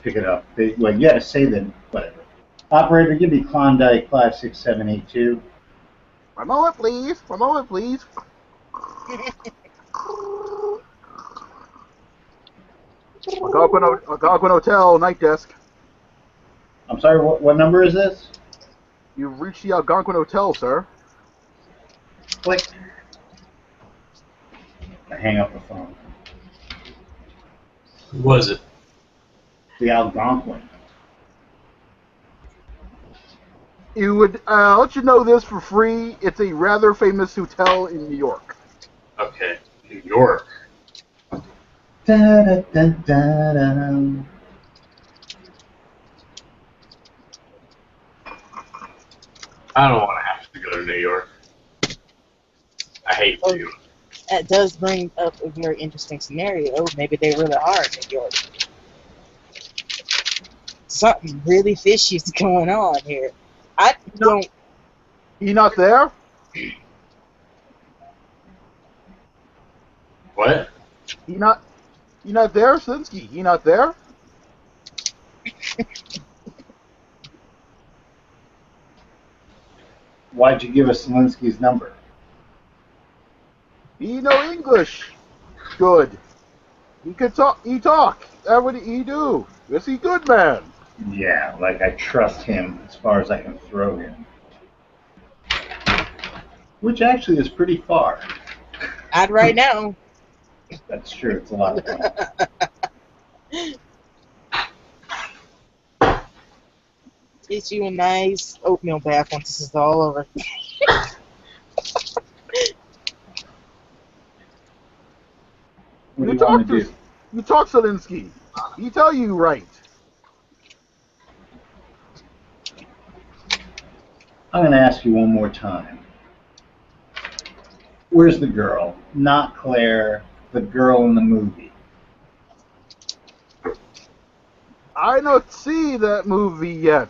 pick it up. You gotta say that. Whatever. Operator, give me Klondike 56782. One moment, please. Algonquin Hotel, night desk. I'm sorry. What number is this? You've reached the Algonquin Hotel, sir. Click. I hang up the phone. Who was it? The Algonquin. You would let you know this for free. It's a rather famous hotel in New York. Okay, New York. Da-da-da-da-da. I don't want to have to go to New York. I hate New York. That does bring up a very interesting scenario. Maybe they really are in New York. Something really fishy is going on here. I don't. He not there? What? He not there, Slinsky? He not there? Why'd you give us Zelensky's number? He know English. Good. He could talk. He talk. That what he do. Yes, he good man. Yeah, like I trust him as far as I can throw him. Which actually is pretty far. Not right now. That's true. It's a lot of fun. Get you a nice oatmeal bath once this is all over. What do you want to do? You talk Zelensky. He tell you right. I'm going to ask you one more time. Where's the girl? Not Claire, the girl in the movie. I not see that movie yet.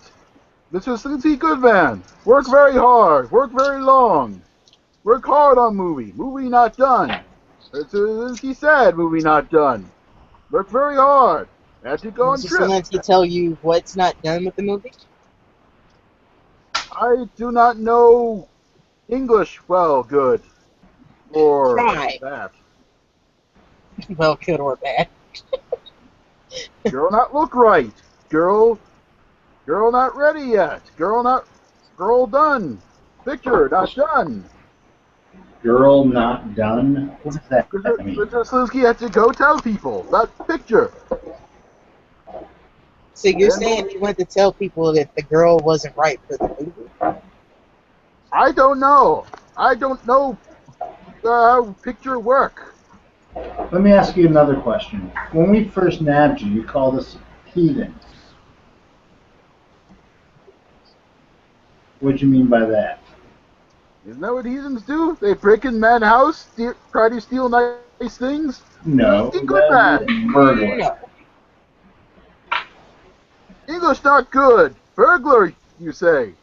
Mr. Zelensky good man. Work very hard. Work very long. Work hard on movie. Movie not done. Mr. Zelensky said movie not done. Work very hard. Had to go on Mr. trip. Zelensky tell you what's not done with the movie? I do not know English well good. Or Try. that. Well, good or bad. Girl not look right. Girl not ready yet. Girl done. Picture not done. Girl not done? What does that mean? Mr. Slinsky had to go tell people that picture. So you're saying you went to tell people that the girl wasn't right for the movie? I don't know. I don't know how picture work. Let me ask you another question. When we first nabbed you, you called us heathens. What'd you mean by that? Isn't that what heathens do? They break in man's house, try to steal nice things? No, He's a good man. burglar. No. English not good. Burglar, you say.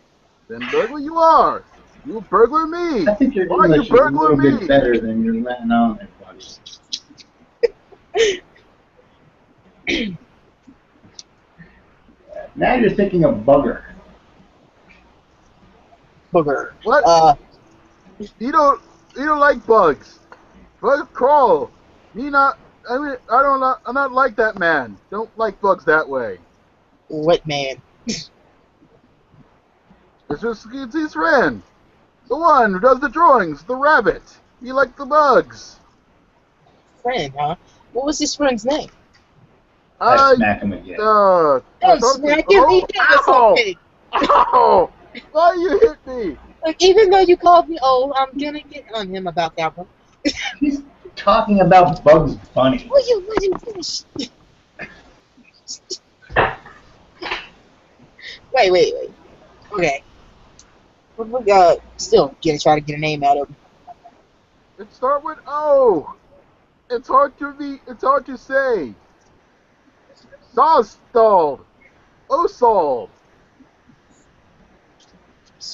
Then burglar you are. You burglar me. I think your Why you English is a burglar little bit me? better than your Latin on there, buddy. Now you're thinking of bugger. Booger. What? You don't like bugs. Bugs crawl. Me not. I mean, I'm not like that man. Don't like bugs that way. What man? It's his friend. The one who does the drawings. The rabbit. He likes the bugs. Friend, huh? What was his friend's name? I smack him again. Don't smack him. He did something. Ow! Why you hit me? Like, even though you called me old, I'm gonna get on him about that one. He's talking about Bugs Bunny. Will you let him finish? Wait. Okay. We're still gonna try to get a name out of him. It start with O. It's hard to say. Sawstalled. Osald.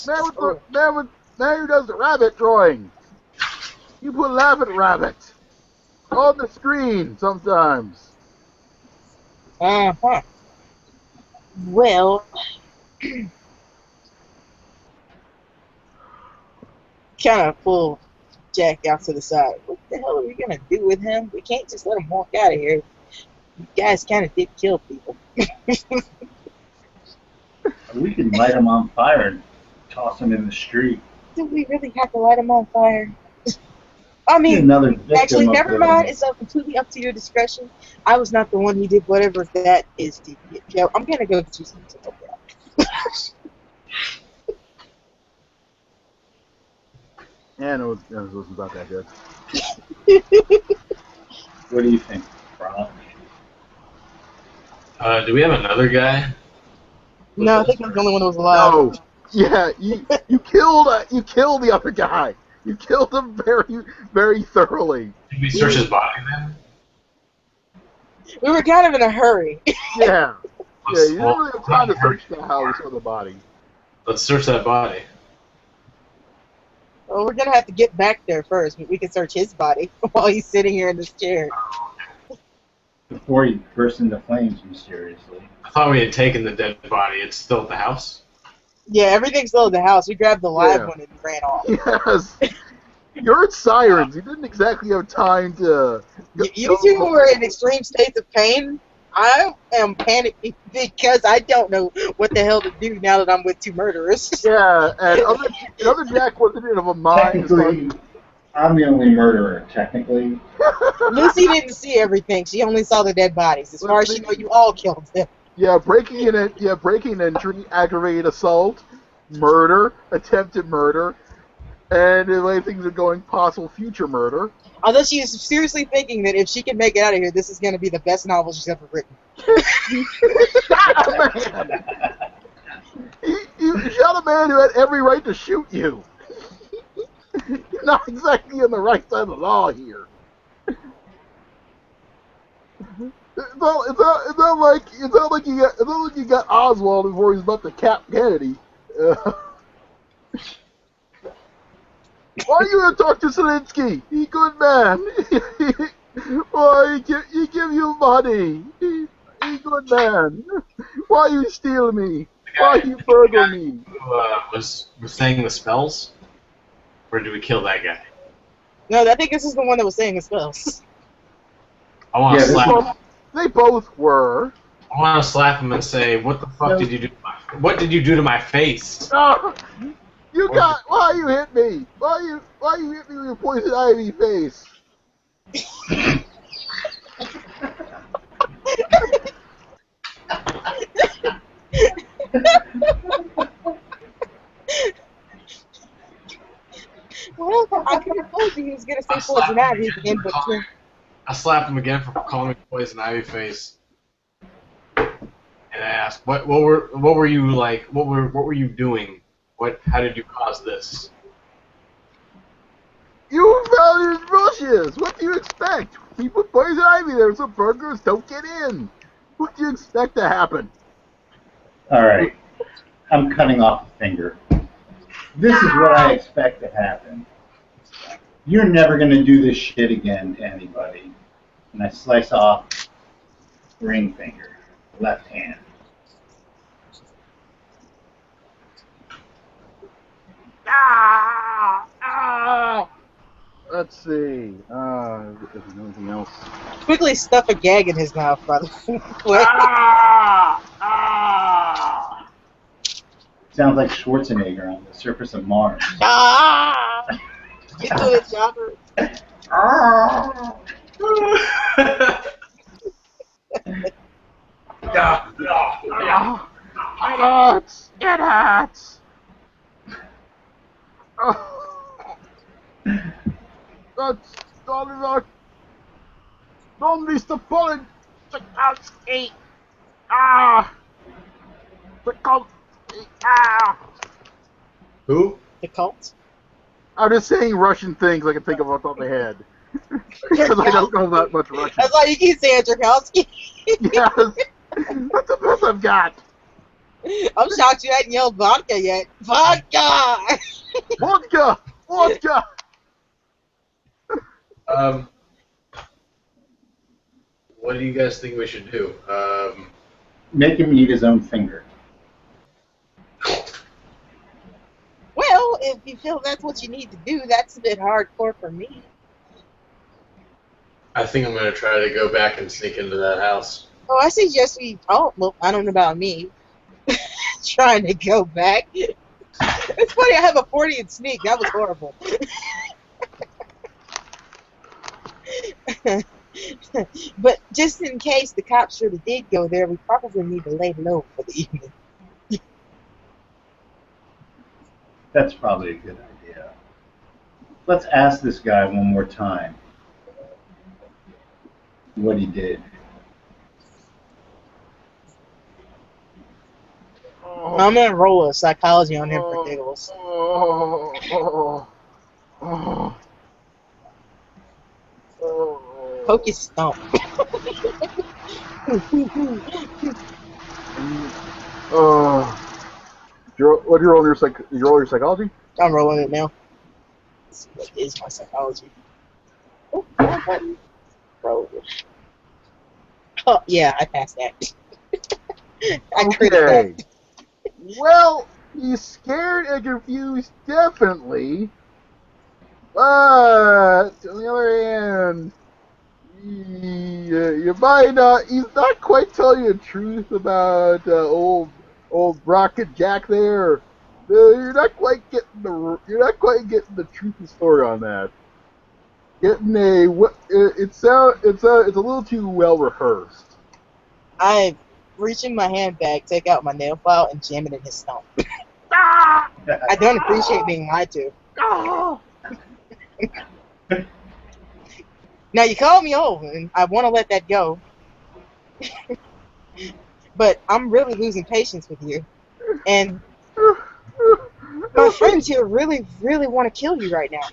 Man who does the rabbit drawing. You put laughing rabbit on the screen sometimes. Uh-huh. Well, kind of pull Jack out to the side. What the hell are we gonna do with him? We can't just let him walk out of here. You guys kind of did kill people. We can light him on fire and toss him in the street. Do we really have to light him on fire? I mean, Another victim actually, of never the- mind. It's completely up to your discretion. I was not the one who did whatever that is to get killed. I'm gonna go do something like that. Yeah, no, it wasn't about that good. What do you think, Rob? Do we have another guy? No, I think I'm the only one who was alive. No. Yeah, you killed the other guy. You killed him very, very thoroughly. Did we search his body then? We were kind of in a hurry. Yeah. Yeah, Let's- you didn't really have time to search the house or the body. Let's search that body. Well, we're gonna have to get back there first, but we can search his body while he's sitting here in this chair. Before he burst into flames mysteriously. I thought we had taken the dead body. It's still at the house. Yeah, everything's still at the house. We grabbed the live Yeah. one and ran off. Yes. You heard sirens. You didn't exactly have time to... You two were in extreme states of pain. I am panicking because I don't know what the hell to do now that I'm with two murderers. Yeah, and other Jack wasn't in of a mind. Technically, I'm the only murderer, technically. Lucy didn't see everything. She only saw the dead bodies. As far as she knows, you all killed them. Yeah, breaking and entry, aggravated assault, murder, attempted murder, and the way things are going, possible future murder. Although she is seriously thinking that if she can make it out of here, this is going to be the best novel she's ever written. Shot a man! You shot a man who had every right to shoot you. You're not exactly on the right side of the law here. It's not like you got Oswald before he was about to cap Kennedy. Why are you gonna talk to Zelensky? He good man. Why he give you money? He good man. Why you steal me? Why you burgle me? Who was saying the spells? Or did we kill that guy? No, I think this is the one that was saying the spells. I want to Yeah, slap him. They both were. I want to slap him and say, "What the fuck did you do? What did you do to my face?" Ah, why you hit me? Why you hit me with your poison ivy face? Well, I could have told you he was going to say poison ivy again, but I slapped him again for calling me poison ivy face. And I asked, "What were you like? What were you doing? How did you cause this?" You found his bushes. What do you expect? We put poison ivy there so burglars don't get in. What do you expect to happen? All right. I'm cutting off a finger. This is what I expect to happen. You're never going to do this shit again to anybody. And I slice off ring finger, left hand. Let's see. Is there anything else? Quickly stuff a gag in his mouth, by the way. Sounds like Schwarzenegger on the surface of Mars. Get to it, Chopper. It hurts. Oh. That's not. Don't miss the bullet. Tchaikovsky. Tchaikovsky. Who? The cult? I'm just saying Russian things I can think of off the top of my head. Because I don't know that much Russian. That's all you can say, Tchaikovsky. Yes. That's the best I've got. I'm shocked you hadn't yelled vodka yet. Vodka! Vodka! Vodka! What do you guys think we should do? Make him eat his own finger. Well, if you feel that's what you need to do, that's a bit hardcore for me. I think I'm going to try to go back and sneak into that house. Oh, I suggest we... Oh, well, I don't know about me. Trying to go back. It's funny, I have a 40 in sneak. That was horrible. But just in case the cops really did go there, we probably need to lay low for the evening. That's probably a good idea. Let's ask this guy one more time what he did. I'm going to roll a psychology on him for giggles. Poke his stump. What do you roll your psychology? I'm rolling it now. What is my psychology? Oh, wrong button. Roll. Oh, yeah, I passed that. I critted that. Well, he's scared and confused, definitely. But, on the other hand, you might not, he's not quite telling you the truth about old Rocket Jack there. You're not quite getting the truth of the story on that. It's a little too well rehearsed. I reach in my handbag, take out my nail file, and jam it in his stump. I don't appreciate being lied to. Now, you called me over, and I want to let that go. But I'm really losing patience with you. And my friends here really, really want to kill you right now.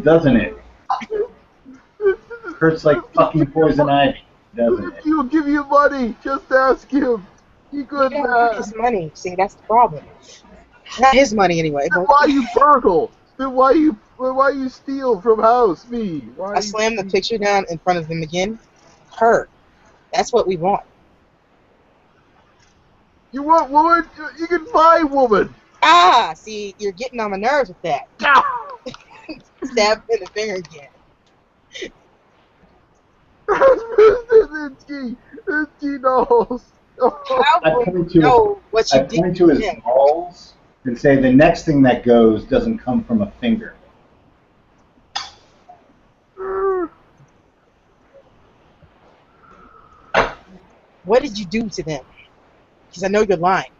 Doesn't it? Hurts like fucking poison ivy, doesn't it? He'll give you money. Just ask him. He could. You don't want his money. See, that's the problem. Not his money anyway. Then But why you burgle? Then why you steal from house me? I slam the picture down in front of them again. Her. That's what we want. You want woman? You can buy woman. Ah, see, you're getting on my nerves with that. Stab in the finger again. He knows. How would you know what you I did point to his him? balls and say the next thing that goes doesn't come from a finger. What did you do to them? Because I know you're lying.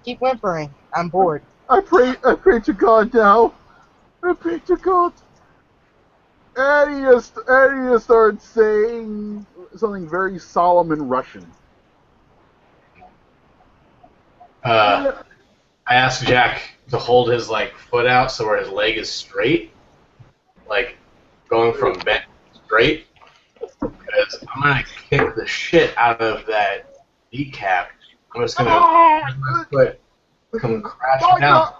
Keep whimpering. I'm bored. I pray to God now. I pray to God. And he just started saying something very solemn in Russian. I asked Jack to hold his foot out so where his leg is straight, going from bent to straight, because I'm gonna kick the shit out of that kneecap. I'm just gonna my foot come crashing down.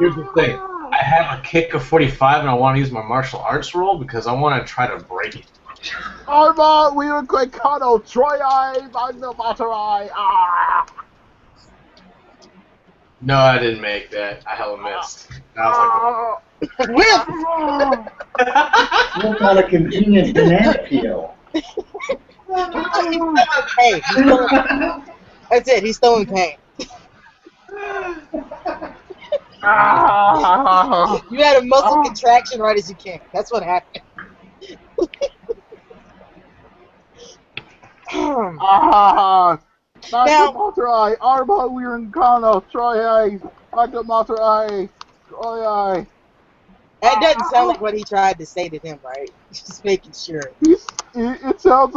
Here's the thing. I have a kick of 45 and I want to use my martial arts roll because I want to try to break it. Arma, we were great Kano, Troy I, Magna Mater I. No, I didn't make that. I hella missed. I was What about a convenient banana peel? Hey, that's it. He's still in pain. You had a muscle contraction right as you came. That's what happened. Magna Mater I, Arma, we were in Kano, Troy I, Magna Mater I, Troy I. That doesn't sound like what he tried to say to him, right? Just making sure. It sounds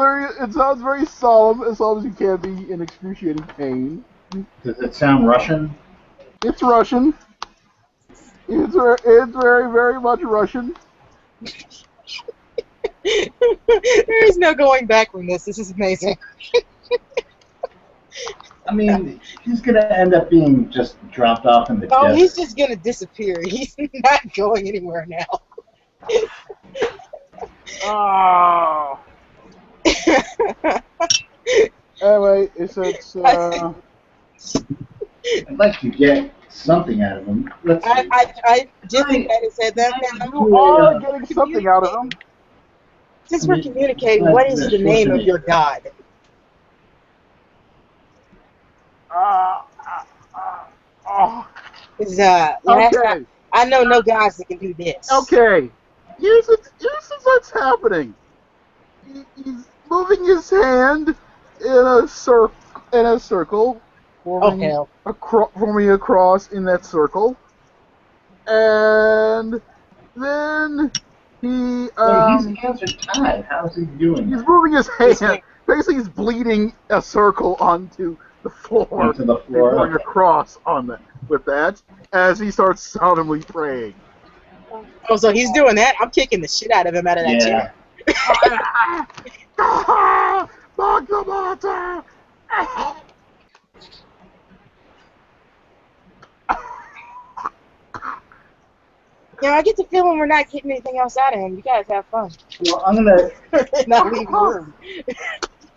very solemn, as long as you can be in excruciating pain. Does it sound Russian? It's Russian. It's very, very much Russian. There is no going back from this. This is amazing. I mean, he's going to end up being just dropped off in the desert. Oh, he's just going to disappear. He's not going anywhere now. Oh. Anyway, it's I'd like to get something out of him. Let's see. I just kind of said that. You are getting something out of him. Since we're communicating, what is the name of your god? Okay. I know no gods that can do this. Okay. Here's what's happening. He's moving his hand in a circle, forming a cross in that circle, and then he. His hands are tied. How's he doing? He's moving his hand. Basically, he's bleeding a circle onto the floor. Onto the floor. Forming a cross on that with that as he starts solemnly praying. Oh, so he's doing that? I'm kicking the shit out of him out of that chair. Yeah, I get the feeling we're not getting anything else out of him. You guys have fun. Well, I'm gonna not leave the room.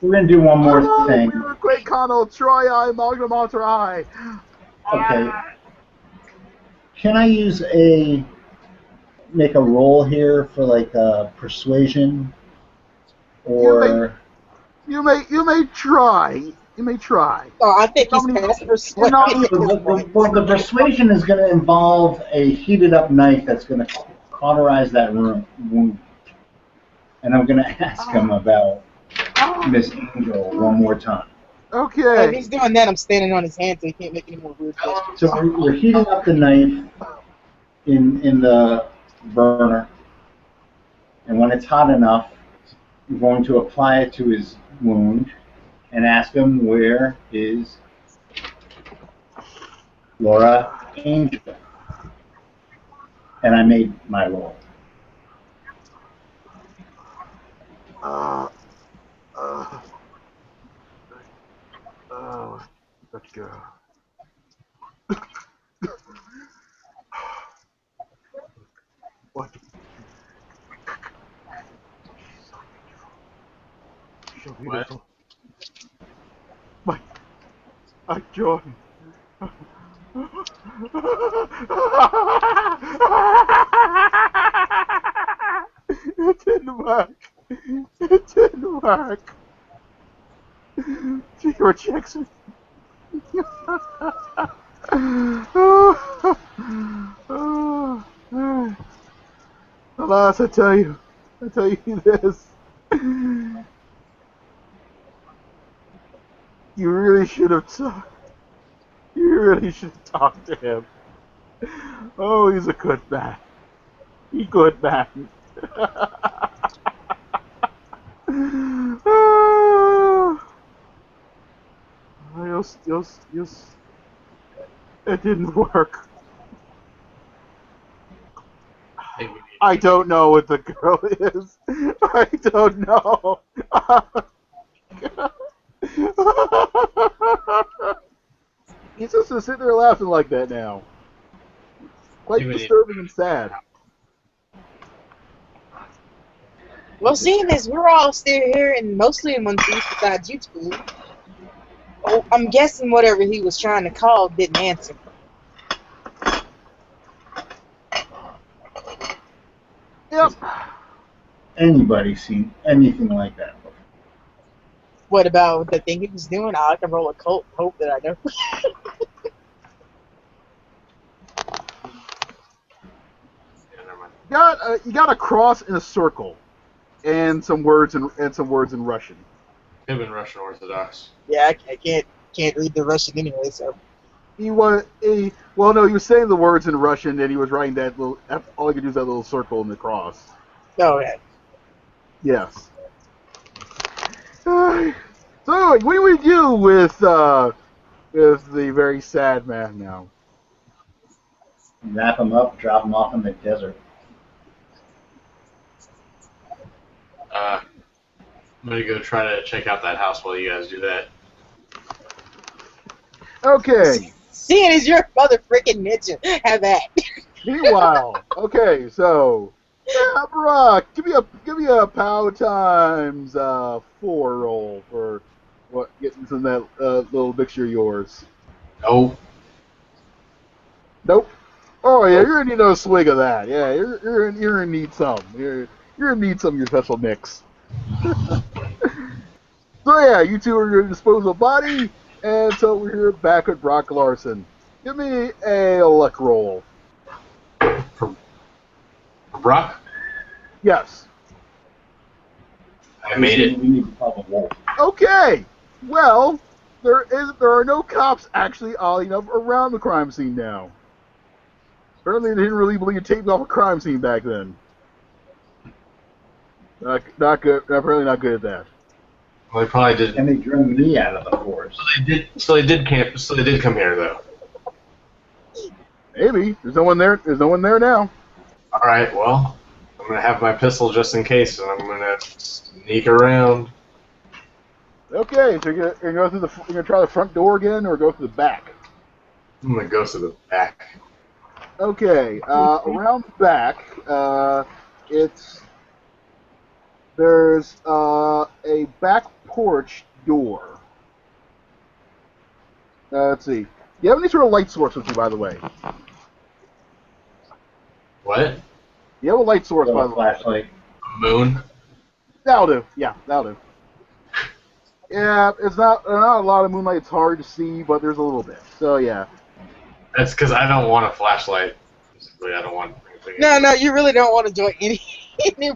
We're gonna do one more thing. Great Kano, Troy I, Magna Mater I. Okay. Can I make a roll here for like persuasion, or you may try. You may try. Oh, I think he's past persuasion. The persuasion is going to involve a heated up knife that's going to cauterize that wound, and I'm going to ask him about Miss Angel one more time. Okay. If he's doing that, I'm standing on his hand so he can't make any more weird gestures. So we're heating up the knife in the burner, and when it's hot enough, we're going to apply it to his wound and ask him where is Laura Angel. And I made my roll. Good girl. What? So beautiful. My Jordan. It didn't work. It didn't work. She rejects me. Alas, I tell you this. You really should have talked. You really should have talked to him. Oh, he's a good man. He's a good man. It didn't work. I think we need I don't know what the girl is. I don't know. He's just sitting there laughing like that now. Quite Even disturbing and sad. Well, seeing as we're all still here and mostly in one piece besides you two, oh, I'm guessing whatever he was trying to call didn't answer. Yep. Anybody seen anything like that before? What about the thing he was doing? I can roll a cult and hope that I know. Yeah, never mind. You got a cross in a circle, and some words in Russian. Him in Russian Orthodox. Yeah, I can't read the Russian anyway, so. He was he was saying the words in Russian, and he was writing that little. All he could do is that little circle in the cross. Oh, yeah. Yes. So, what do we do with the very sad man now? Wrap them up, drop them off in the desert. I'm gonna go try to check out that house while you guys do that. Okay. Seeing as you're a mother freaking ninja, have that. Meanwhile, okay, so Brock, give me a POW times 4 roll for getting some of that little mixture of yours. Oh, Nope. Oh yeah, you're gonna need a swig of that. Yeah, you're gonna need some. You're gonna need some of your special mix. So yeah, you two are gonna dispose of a body, and so we're here back with Brock Larson. Give me a luck roll. for Brock, Yes. I made it. We need to call the wolf. Okay. Well, there are no cops actually oddly enough around the crime scene now. Apparently, they didn't really believe taping off a crime scene back then. Not good. Apparently, not good at that. Well, they probably did. And they drug me out of the forest. So they did camp. So they did come here, though. Maybe there's no one there. There's no one there now. All right. Well, I'm gonna have my pistol just in case, and I'm gonna sneak around. Okay, so you're gonna try the front door again, or go through the back? I'm gonna go to the back. Okay, around the back, there's a back porch door. Let's see. Do you have any sort of light source with you, by the way? What? You have a light source, by Little the way. flashlight. Moon? That'll do. Yeah, that'll do. Yeah, it's not a lot of moonlight. It's hard to see, but there's a little bit. So yeah. That's because I don't want a flashlight. Basically, I don't want anything. No, you really don't want to draw any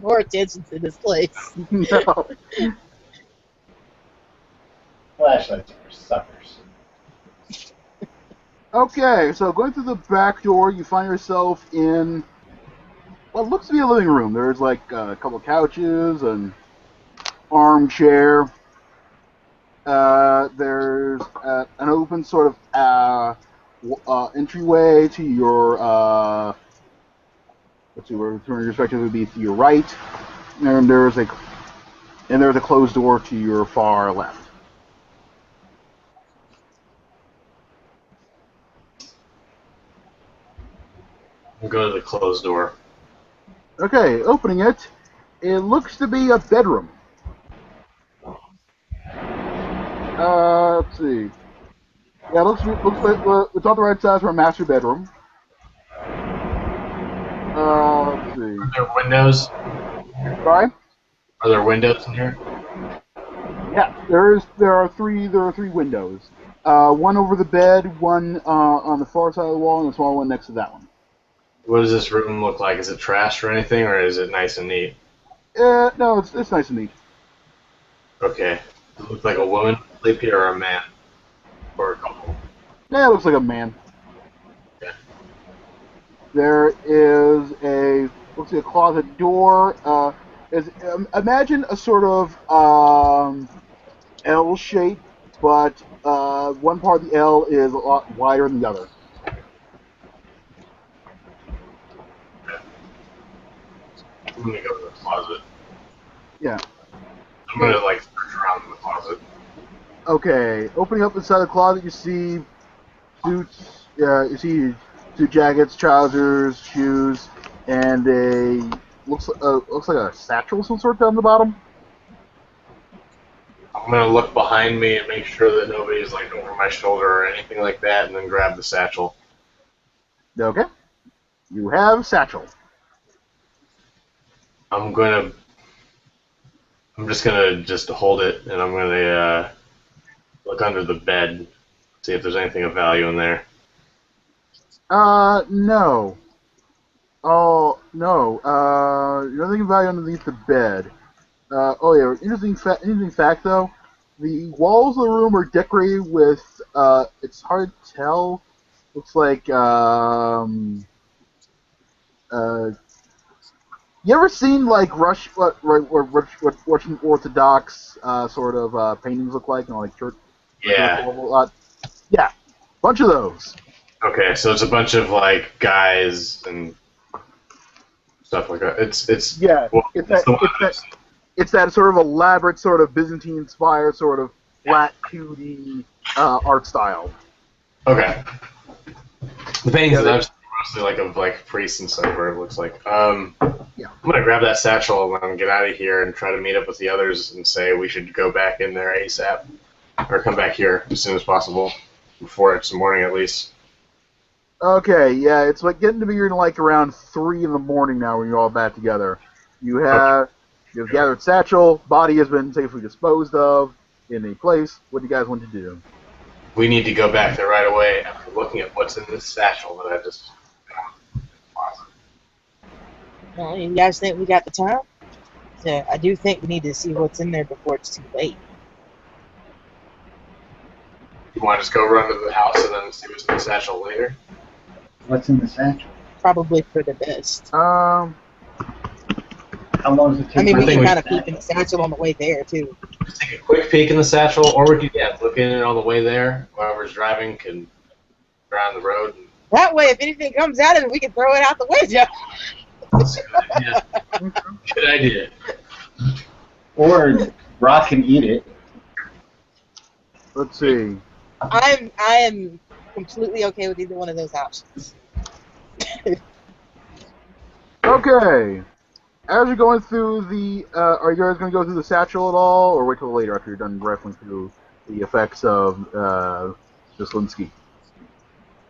more attention to this place. No. Flashlights are for suckers. Okay, so going through the back door, you find yourself in what looks to be a living room. There's like a couple of couches and armchair. There's an open sort of entryway to your let's see, where your perspective would be to your right, and there's a closed door to your far left. I'll go to the closed door. Okay, opening it, it looks to be a bedroom. Let's see. Yeah, looks like it's on the right size for a master bedroom. Let's see. Are there windows? Sorry? Are there windows in here? Yeah, there are three windows. One over the bed, one on the far side of the wall, and a small one next to that one. What does this room look like? Is it trash or anything, or is it nice and neat? No, it's nice and neat. Okay. Does it look like a woman sleep here, or a man? Or a couple? Yeah, it looks like a man. Okay. There is looks like a closet door. Imagine a sort of L shape, but one part of the L is a lot wider than the other. I'm gonna go to the closet. Yeah. I'm gonna like search around in the closet. Okay. Opening up inside the closet, you see suits. You see suit jackets, trousers, shoes, and a looks like a satchel of some sort down the bottom. I'm gonna look behind me and make sure that nobody's like over my shoulder or anything like that, and then grab the satchel. Okay. You have satchel. I'm just gonna hold it, and I'm gonna look under the bed, see if there's anything of value in there. No. Oh, no. Nothing of value underneath the bed. Oh yeah, interesting fact though. The walls of the room are decorated with, it's hard to tell. Looks like, you ever seen like Russian Orthodox sort of paintings look like, like church? Yeah. A lot. Yeah, bunch of those. Okay, so it's a bunch of like guys and stuff like that. It's Yeah, well, it's that sort of elaborate, sort of Byzantine-inspired, sort of flat 2D art style. Okay. The paintings that I've seen are mostly like of like priests and stuff, where it looks like. Yeah. I'm gonna grab that satchel and get out of here and try to meet up with the others and say we should go back in there ASAP, or come back here as soon as possible, before it's morning at least. Okay, yeah, it's like getting to be like around 3 in the morning now when you're all back together. You've gathered satchel, body has been safely disposed of in a place. What do you guys want to do? We need to go back there right away after looking at what's in this satchel that I just found in the closet. Well, you guys think we got the time? So I do think we need to see what's in there before it's too late. You want to just go run to the house and then see what's in the satchel later? What's in the satchel? Probably for the best. How long does it take? I mean, we think can we kind of should- peek in the satchel on the way there, too. Just take a quick peek in the satchel, or we could look in it on the way there. Whoever's driving can drive the road. That way, if anything comes out of it, we can throw it out the window. That's a good idea. Good idea. Or Rock can eat it. Let's see. I am completely okay with either one of those options. Okay. As you're going through the, are you guys going to go through the satchel at all, or wait till later after you're done rifling through the effects of Zelensky?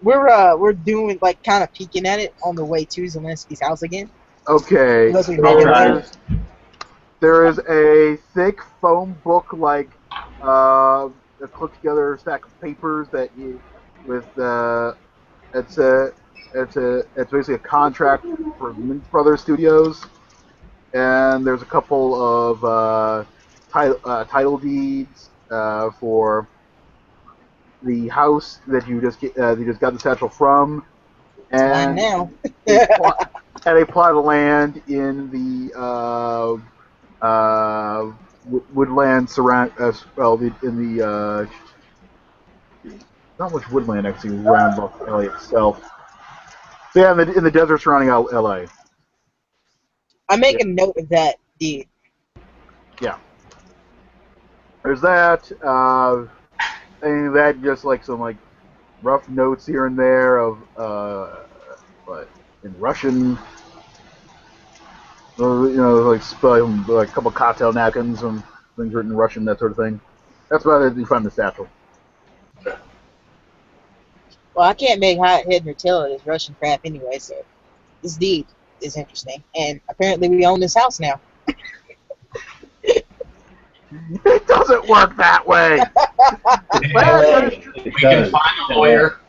We're doing like kind of peeking at it on the way to Zelensky's house again. Okay. Unless we make it later. There is a thick foam book like a clipped together stack of papers that you with it's basically a contract for Lynch Brothers Studios, and there's a couple of title deeds for the house that you just got the satchel from, Mine and now. a plot of land in the woodland surround in the not much woodland actually around LA itself. So yeah, in the desert surrounding LA. I make a note of that deed. Yeah. There's that. And that just like some like rough notes here and there of but in Russian. Like a couple cocktail napkins and things written in Russian, that sort of thing. That's about it. You find the satchel. Well, I can't make head nor tail of this Russian crap anyway, so this deed is interesting. And apparently we own this house now. It doesn't work that way. We can find a lawyer.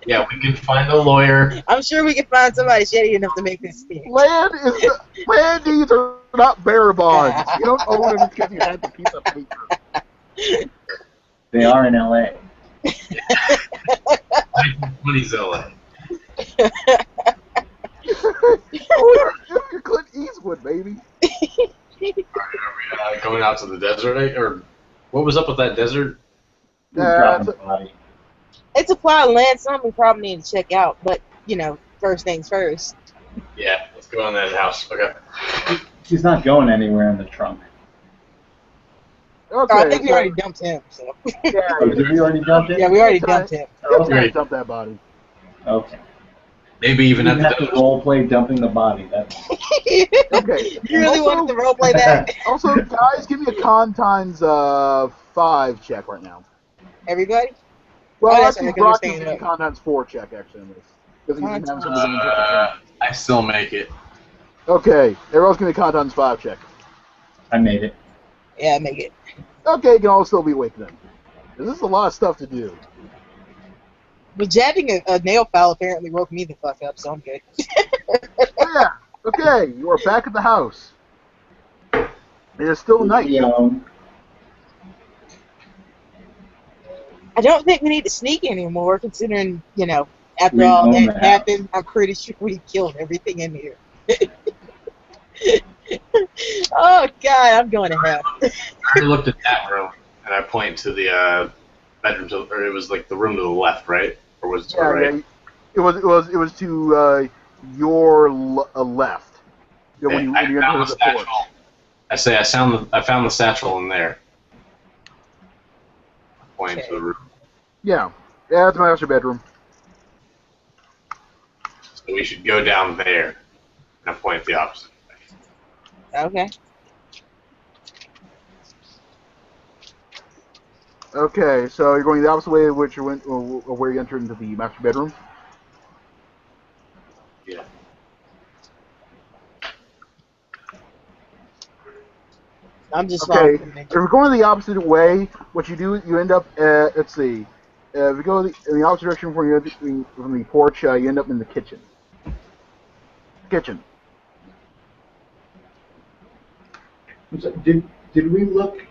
Yeah, we can find a lawyer. I'm sure we can find somebody shady enough to make this stick. Land deeds are not bearer bonds. You don't own it because you had the piece of paper. They are in LA. 1920s LA. You're Clint Eastwood, baby. Are we going out to the desert, or what was up with that desert? Dropping the body. It's a plot of land, something we probably need to check out, but, first things first. Yeah, let's go in that house. Okay. He's not going anywhere in the trunk. Okay. I think we already dumped him. So. Yeah, Oh, did we already dump it? Yeah, we already dumped him. It's Okay. time to dump that body. Okay. Maybe You even at didn't the have to role play dumping the body. That's Okay. You really Also- wanted to roleplay that? Also, guys, give me a con times 5 check right now. Everybody? Well, Oh, that's actually, right, because we're Brock staying gives me a up. con times 4 check, actually, on this. Because he's having some Con interpretation. I still make it. Okay, everyone's give me a con times 5 check. I made it. Yeah, make it. Okay, you can all still be awake then. This is a lot of stuff to do. But jabbing a nail file apparently woke me the fuck up, so I'm good. Yeah, okay, you are back at the house. It is still night. I don't think we need to sneak anymore, considering, you know, after We all own that the house. happened, I'm pretty sure we killed everything in here. Oh, God, I'm going to hell. I looked at that room, and I point to the bedroom, or it was like the room to the left, right? Or was it to the right? Yeah, it was to your left. Yeah, Okay, when you I entered found the the porch. satchel. I say I found the satchel in there. Point to the room. Yeah, that's my master bedroom. So we should go down there. And I point the opposite way. Okay. Okay, so you're going the opposite way of which you went, or where you entered into the master bedroom. Yeah. I'm just Okay, following. if you're going the opposite way, what you do, you end up, let's see, if you go in the opposite direction from the porch, you end up in the kitchen. Kitchen. So did we look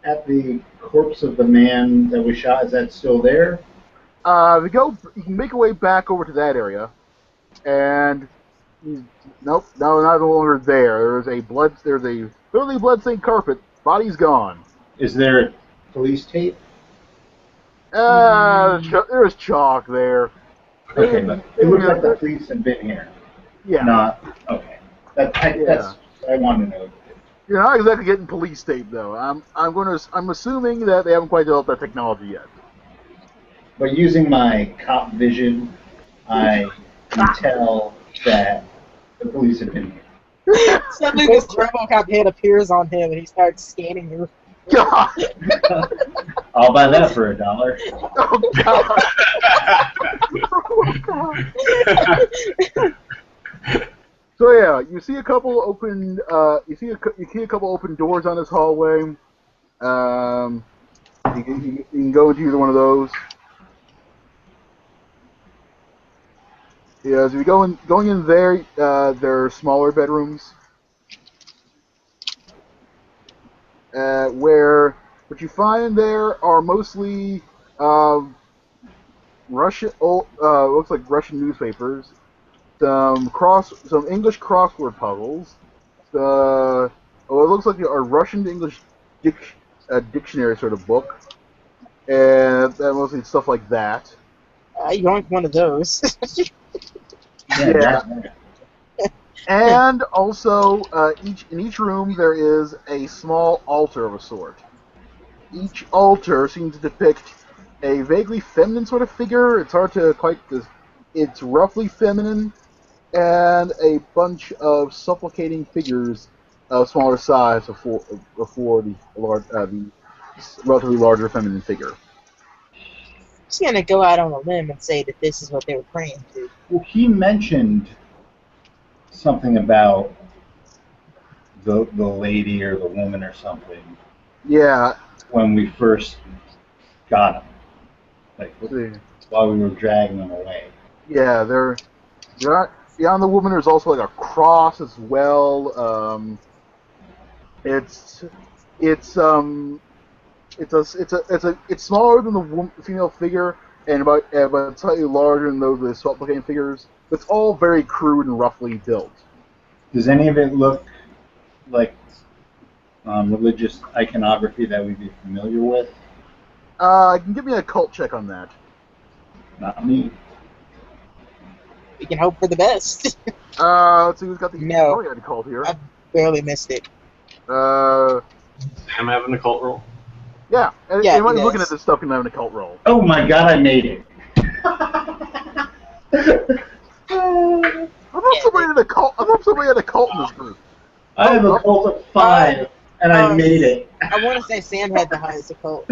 at the corpse of the man that we shot? Is that still there? If you can make your way back over to that area, and nope, no, not no longer there. There's a thoroughly blood-stained carpet. Body's gone. Is there police tape? There's chalk there. Okay, but it looks like the police have been here. Yeah. Not okay. That's I want to know. You're not exactly getting police tape though. I'm assuming that they haven't quite developed that technology yet. But using my cop vision, I can tell that the police have been here. Suddenly this RoboCop head appears on him and he starts scanning the room. God. I'll buy that for $1. Oh God. So yeah, you see a couple open. You see a couple open doors on this hallway. You can go into either one of those. Yeah, as you going in there, there are smaller bedrooms. Where what you find there are mostly Russian, looks like Russian newspapers, some English crossword puzzles, it looks like a Russian to English dictionary sort of book, and mostly stuff like that. You want one of those. Yeah. And also, in each room there is a small altar of a sort. Each altar seems to depict a vaguely feminine sort of figure. It's hard to quite. It's roughly feminine, and a bunch of supplicating figures of smaller size before the relatively larger feminine figure. I'm just gonna go out on a limb and say that this is what they were praying to. Well, he mentioned something about the lady or the woman or something Yeah. when we first got him, like See. while we were dragging him away. Yeah, they're not. Yeah, on the woman there's also like a cross as well. It's smaller than the female figure and about slightly larger than those of the supplicating figures. It's all very crude and roughly built. Does any of it look like religious iconography that we'd be familiar with? Can give me a cult check on that. Not me. We can hope for the best. Let's see who's got the No. cult here. Barely missed it. Sam having a cult roll. Yeah, Yeah, anyone he looking does. at this stuff can have an occult roll. Oh my god, I made it. I thought somebody had a cult. I thought somebody had a cult in this group. I have a cult of 5, and I made it. I want to say Sam had the highest occult.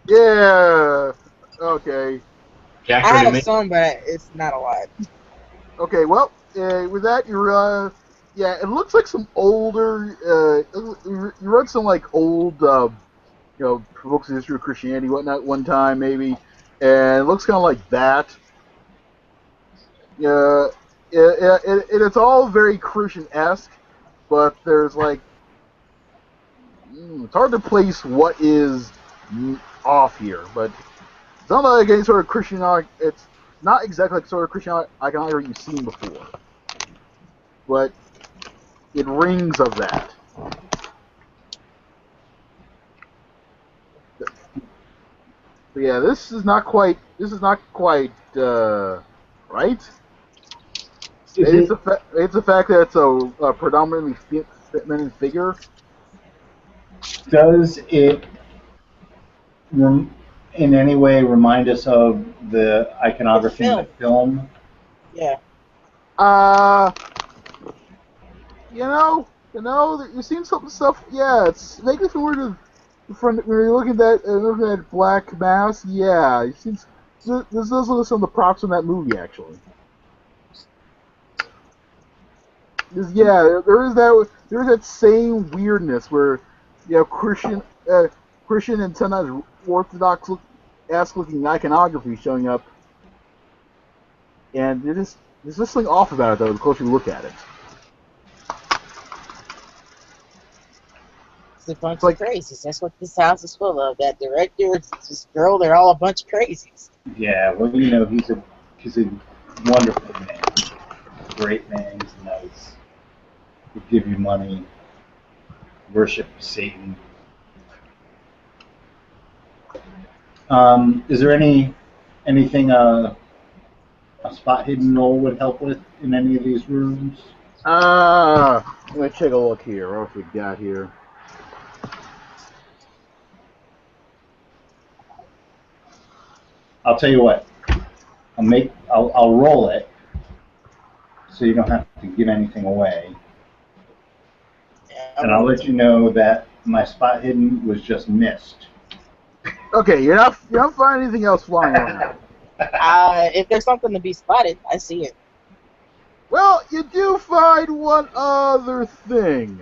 Yeah. Okay. Jack I already have made. some, but it's not a lot. Okay. Well, with that, you're. Yeah, it looks like some older. You read some like old, books of history of Christianity, whatnot, one time maybe, and it looks kind of like that. Yeah. It's all very Christian-esque, but there's like. It's hard to place what is off here, but it's not like any sort of Christian. It's not exactly like sort of Christian iconography you've seen before, but it rings of that. But yeah, this is not quite. Right. It's the fact that it's a predominantly feminine figure. Does it in any way remind us of the iconography in the film? Yeah. You've seen some stuff. Yeah, it's vaguely familiar to when you're looking at Black Mass. Yeah, you've seen. This does look some of the props in that movie actually. There is that same weirdness where Christian and sometimes Orthodox looking iconography showing up, and there's just something off about it though. The closer you look at it. It's a bunch of crazies. That's what this house is full of. That director, this girl, they're all a bunch of crazies. Yeah, well, he's a wonderful man, great man. He's nice. He'll give you money. Worship Satan. Is there anything a spot hidden roll would help with in any of these rooms? Let me take a look here. What else we got here? I'll tell you what. I'll roll it, so you don't have to give anything away. And I'll let you know that my spot hidden was just missed. Okay, you don't find anything else flying around. If there's something to be spotted, I see it. Well, you do find one other thing.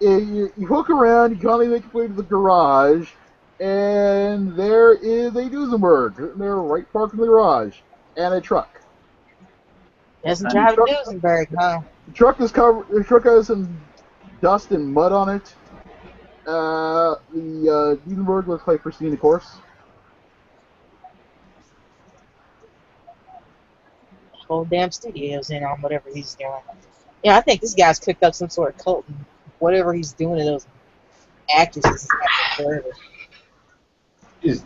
You hook around, you kind of make your way to the garage, and there is a Duesenberg. They're right parked in the garage, and a truck. Doesn't drive a Duesenberg, huh? The truck is covered. The truck has some dust and mud on it. The Duesenberg looks like pristine, of course. Whole damn studio's in on whatever he's doing. Yeah, I think this guy's cooked up some sort of cult, and whatever he's doing to those actresses is happening forever.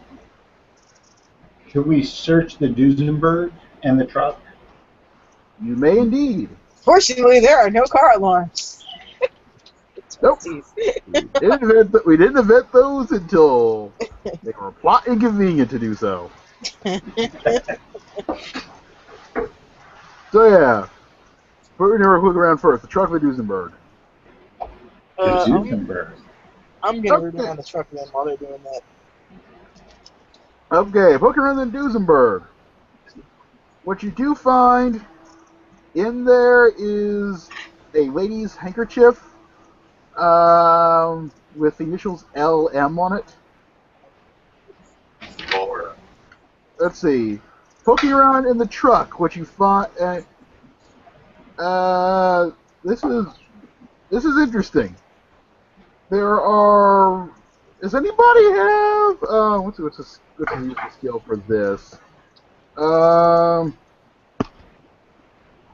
Should we search the Duesenberg and the truck? You may indeed. Fortunately, there are no car alarms. Nope. We didn't invent those until they were plot inconvenient to do so. So yeah, we're gonna look around first. The truck of the Duesenberg. The Duesenberg. I'm gonna root around the truck then while they're doing that. Okay, poke around the Duesenberg. What you do find in there is a lady's handkerchief with the initials LM on it. Lord. Let's see. Poking around in the truck, what you find. This is interesting. There are. Does anybody have what's the skill for this?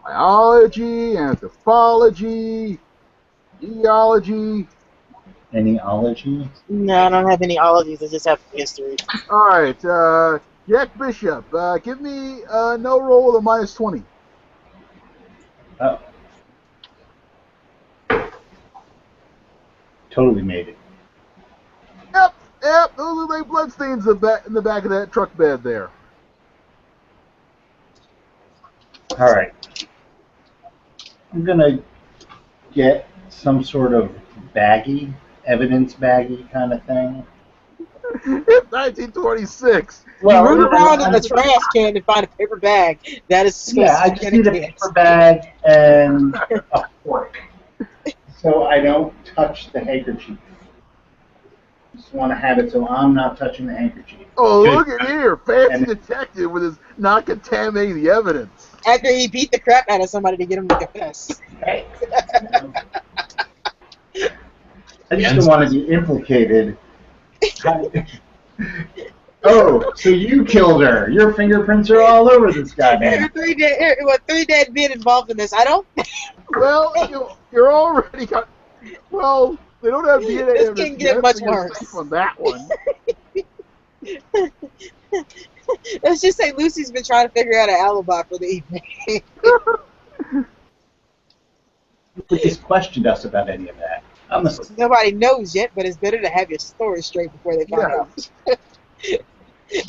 Biology, anthropology, geology. Any ology? No, I don't have any ologies. I just have history. All right, Jack Bishop, give me no roll with a -20. Oh. totally made it. Yep, those are like bloodstains in the back of that truck bed there. All right. I'm going to get some sort of baggie, evidence baggie kind of thing. It's 1926. You root around in the trash can to find a paper bag. That is Yeah, I just need a paper bag and a fork, so I don't touch the handkerchief. Just want to have it so I'm not touching the handkerchief. Oh, look at here, fancy detective with his not contaminating the evidence. After he beat the crap out of somebody to get him to confess. Right. I just don't want to be implicated. Oh, so you killed her. Your fingerprints are all over this goddamn. Three dead men involved in this. I don't. Well, you're already got. Well, they don't have DNA This evidence can get yet, much so you're worse. safe on that one. Let's just say Lucy's been trying to figure out an alibi for the evening. Nobody's questioned us about any of that. Nobody knows yet, but it's better to have your story straight before they find out.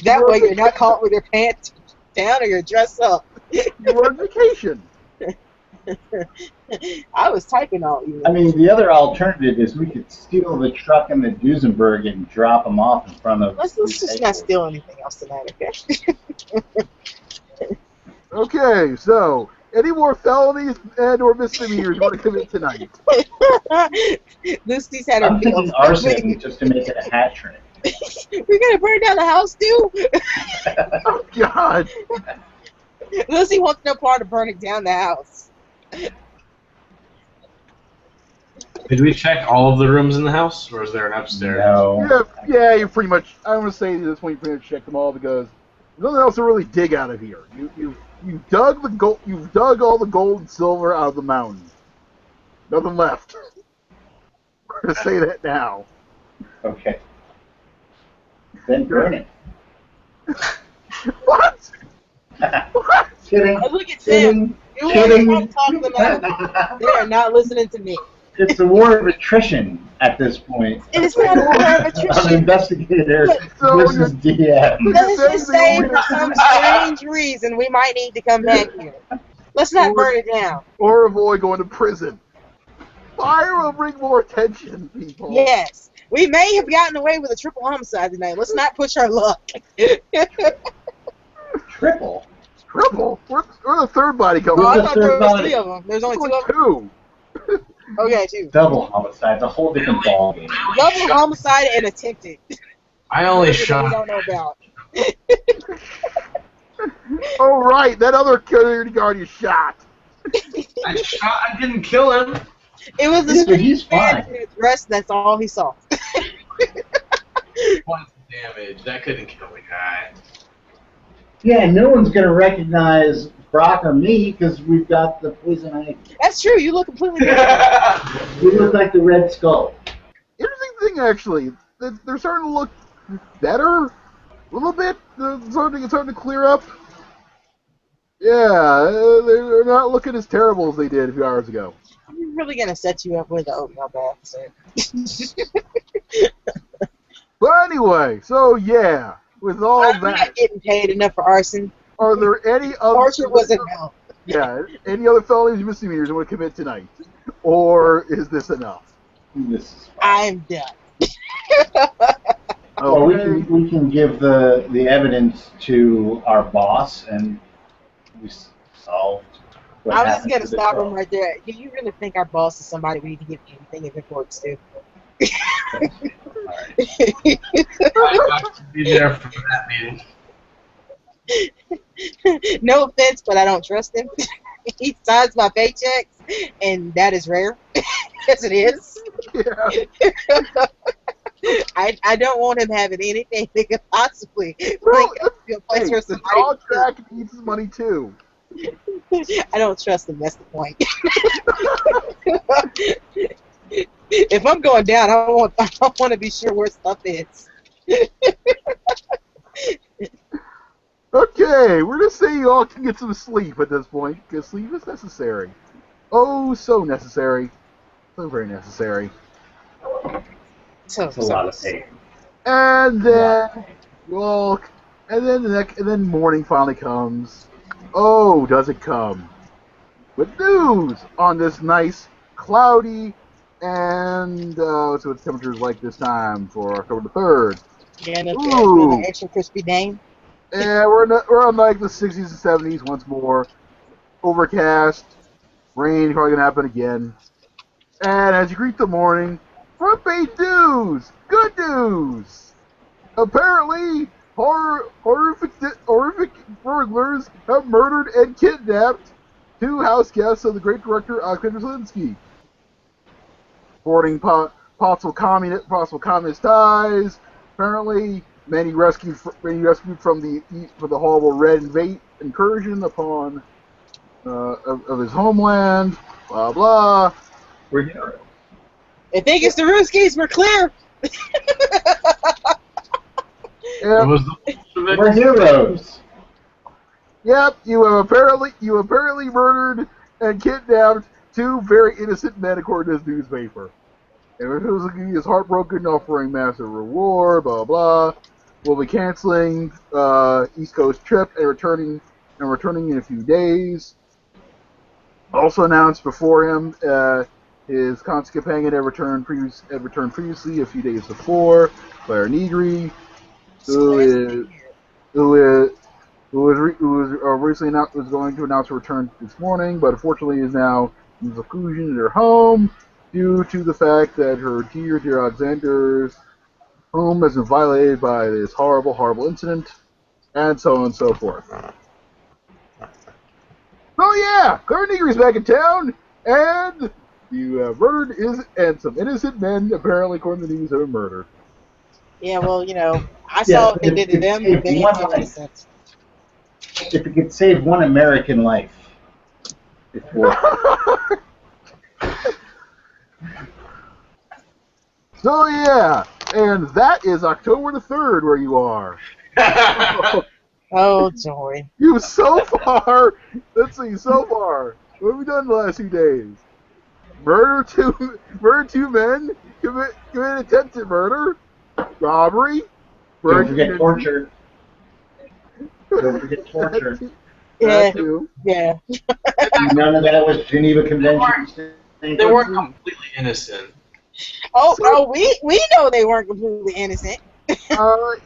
That way you're not caught with your pants down or your dress up. You're on vacation. I was typing all evening. I mean, the other alternative is we could steal the truck in the Duesenberg and drop them off in front of. Let's just not steal anything else tonight, okay? Okay, so any more felonies and/or misdemeanors you want to commit tonight? Lucy's had her. I'm thinking arson just to make it a hat trick. We're gonna burn down the house too. Oh God! Lucy wants no part of burning down the house. Did we check all of the rooms in the house, or is there an upstairs? No. Yeah, you pretty much. I want to say at this point you pretty much checked them all because there's nothing else to really dig out of here. You dug the gold. You've dug all the gold and silver out of the mountain. Nothing left. We're gonna say that now. Okay. Then burn it. What? What? Kidding. Oh, look at them. Kidding. They are not listening to me. It's a war of attrition at this point. It is not a war of An attrition. investigator So versus DM. Let's just say for some strange reason we might need to come back here. Let's not burn it down. Or avoid going to prison. Fire will bring more attention, people. Yes. We may have gotten away with a triple homicide tonight. Let's not push our luck. Triple? Triple? Where's the third body coming Oh, I from? thought there was three of them. There's only two of them? Two. Okay, two. Double homicide. It's a whole different ballgame. Double homicide and attempted. I only We shot. don't know about. Oh, right. That other security guard you shot. I didn't kill him. It was a Yeah, street he's man fine. in his dress. That's all he saw. Points of damage. That couldn't kill the guy. Yeah, no one's going to recognize Brock or me because we've got the poison ivy. That's true. You look completely different. We look like the Red Skull. Interesting thing, actually. They're starting to look better. A little bit. It's starting to clear up. Yeah, they're not looking as terrible as they did a few hours ago. I'm really going to set you up with the oatmeal bath, sir. But anyway, so yeah, with all I'm that, not getting paid enough for arson. are there any other Torture wasn't enough. any other felonies or misdemeanors you want to commit tonight, or is this enough? This is fine. I'm done. Well, we can give the evidence to our boss, and we solved what I'm just happened going to to the stop girl. him right there. Do you really think our boss is somebody we need to give anything in reports to? I'll be there for that meeting. No offense, but I don't trust him. He signs my paychecks, and that is rare. Yes, it is. Yeah. I don't want him having anything that could possibly Well, link up to a place Hey, where the dog somebody. track needs his money too. I don't trust him. That's the point. If I'm going down, I want to be sure where stuff is. Okay, we're gonna say you all can get some sleep at this point because sleep is necessary. Oh, so necessary. So very necessary. So, It's a lot of pain. And then, well, and then morning finally comes. Oh, does it come with news on this nice, cloudy, and let's see what the temperature is like this time for October the 3rd. yeah, Ooh. an extra crispy name. And we're on like the 60s and 70s once more. Overcast, rain probably gonna happen again. And as you greet the morning, front page news, good news. Apparently, horrific burglars have murdered and kidnapped 2 house guests of the great director Alexander Zelinsky. Reporting possible communist ties. Apparently, many rescued from the horrible Red incursion upon of his homeland. Blah blah. We're heroes. I think it's the Ruskies. We're clear. It Yep. was the We're heroes. Yep. You have apparently murdered and kidnapped 2 very innocent men, according to this newspaper. And he is heartbroken, offering massive reward. Blah blah. We'll be canceling East Coast trip and returning in a few days. Also announced before him, his constant companion had returned previously a few days before, Claire Negri, who recently was going to announce her return this morning, but unfortunately is now in seclusion in her home due to the fact that her dear Alexander's home has been violated by this horrible, horrible incident, and so on and so forth. So yeah, Claire Negri's back in town, and you have murdered and some innocent men, apparently, according to the news, have been murdered. Yeah, well, I saw what they did to them. If They had innocent. If it could save one American life, it's worth it. So yeah, and that is October the 3rd where you are. Oh, joy. You so far. Let's see, so far. What have we done the last few days? Murder two men, commit attempted murder, robbery, Don't forget torture. Don't forget torture. Yeah, too. yeah. None of that was Geneva Convention. They weren't completely innocent. Oh, we know they weren't completely innocent. Yeah,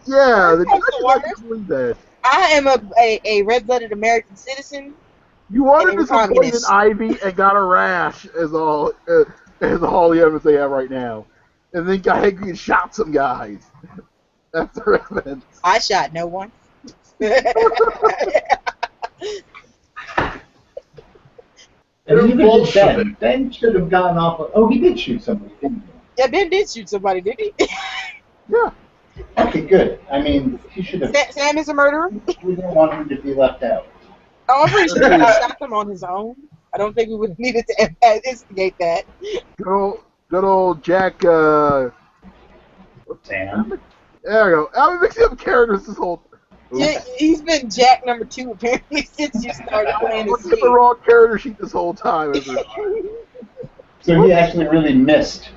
the judge likes to believe that. I am a red-blooded American citizen. You wanted And to poison communist. Ivy and got a rash, is all the evidence they have right now. And then got angry and shot some guys. That's their evidence. I shot no one. And even with Ben. Ben should have gotten off of... Oh, he did shoot somebody, didn't he? Yeah, Ben did shoot somebody, did he? Yeah. Okay, good. I mean, he should have... Sam is a murderer. We didn't want him to be left out. Oh, I'm pretty sure he shot them on his own. I don't think we would have needed to instigate that. Good old Jack, Sam. there we go. I've been mixing up characters this whole... Yeah, he's been Jack number 2 apparently since you started playing I this looked at the game. wrong character sheet this whole time. So he actually really missed.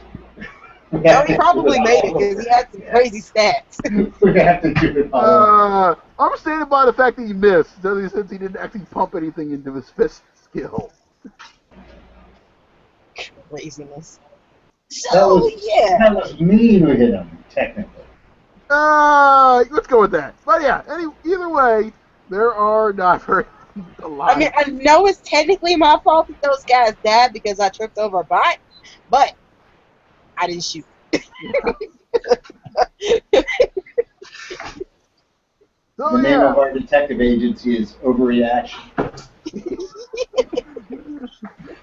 No, he probably made it because he had some crazy stats. We have to do it all. I'm standing by the fact that he missed, since he didn't actually pump anything into his fist skill. Craziness. That So, was, yeah. that was mean with him, technically. Let's go with that. But yeah, either way, there are not very alive. I mean, I know it's technically my fault that those guys died because I tripped over a bot, but I didn't shoot. So, The name yeah. of our detective agency is Overreaction.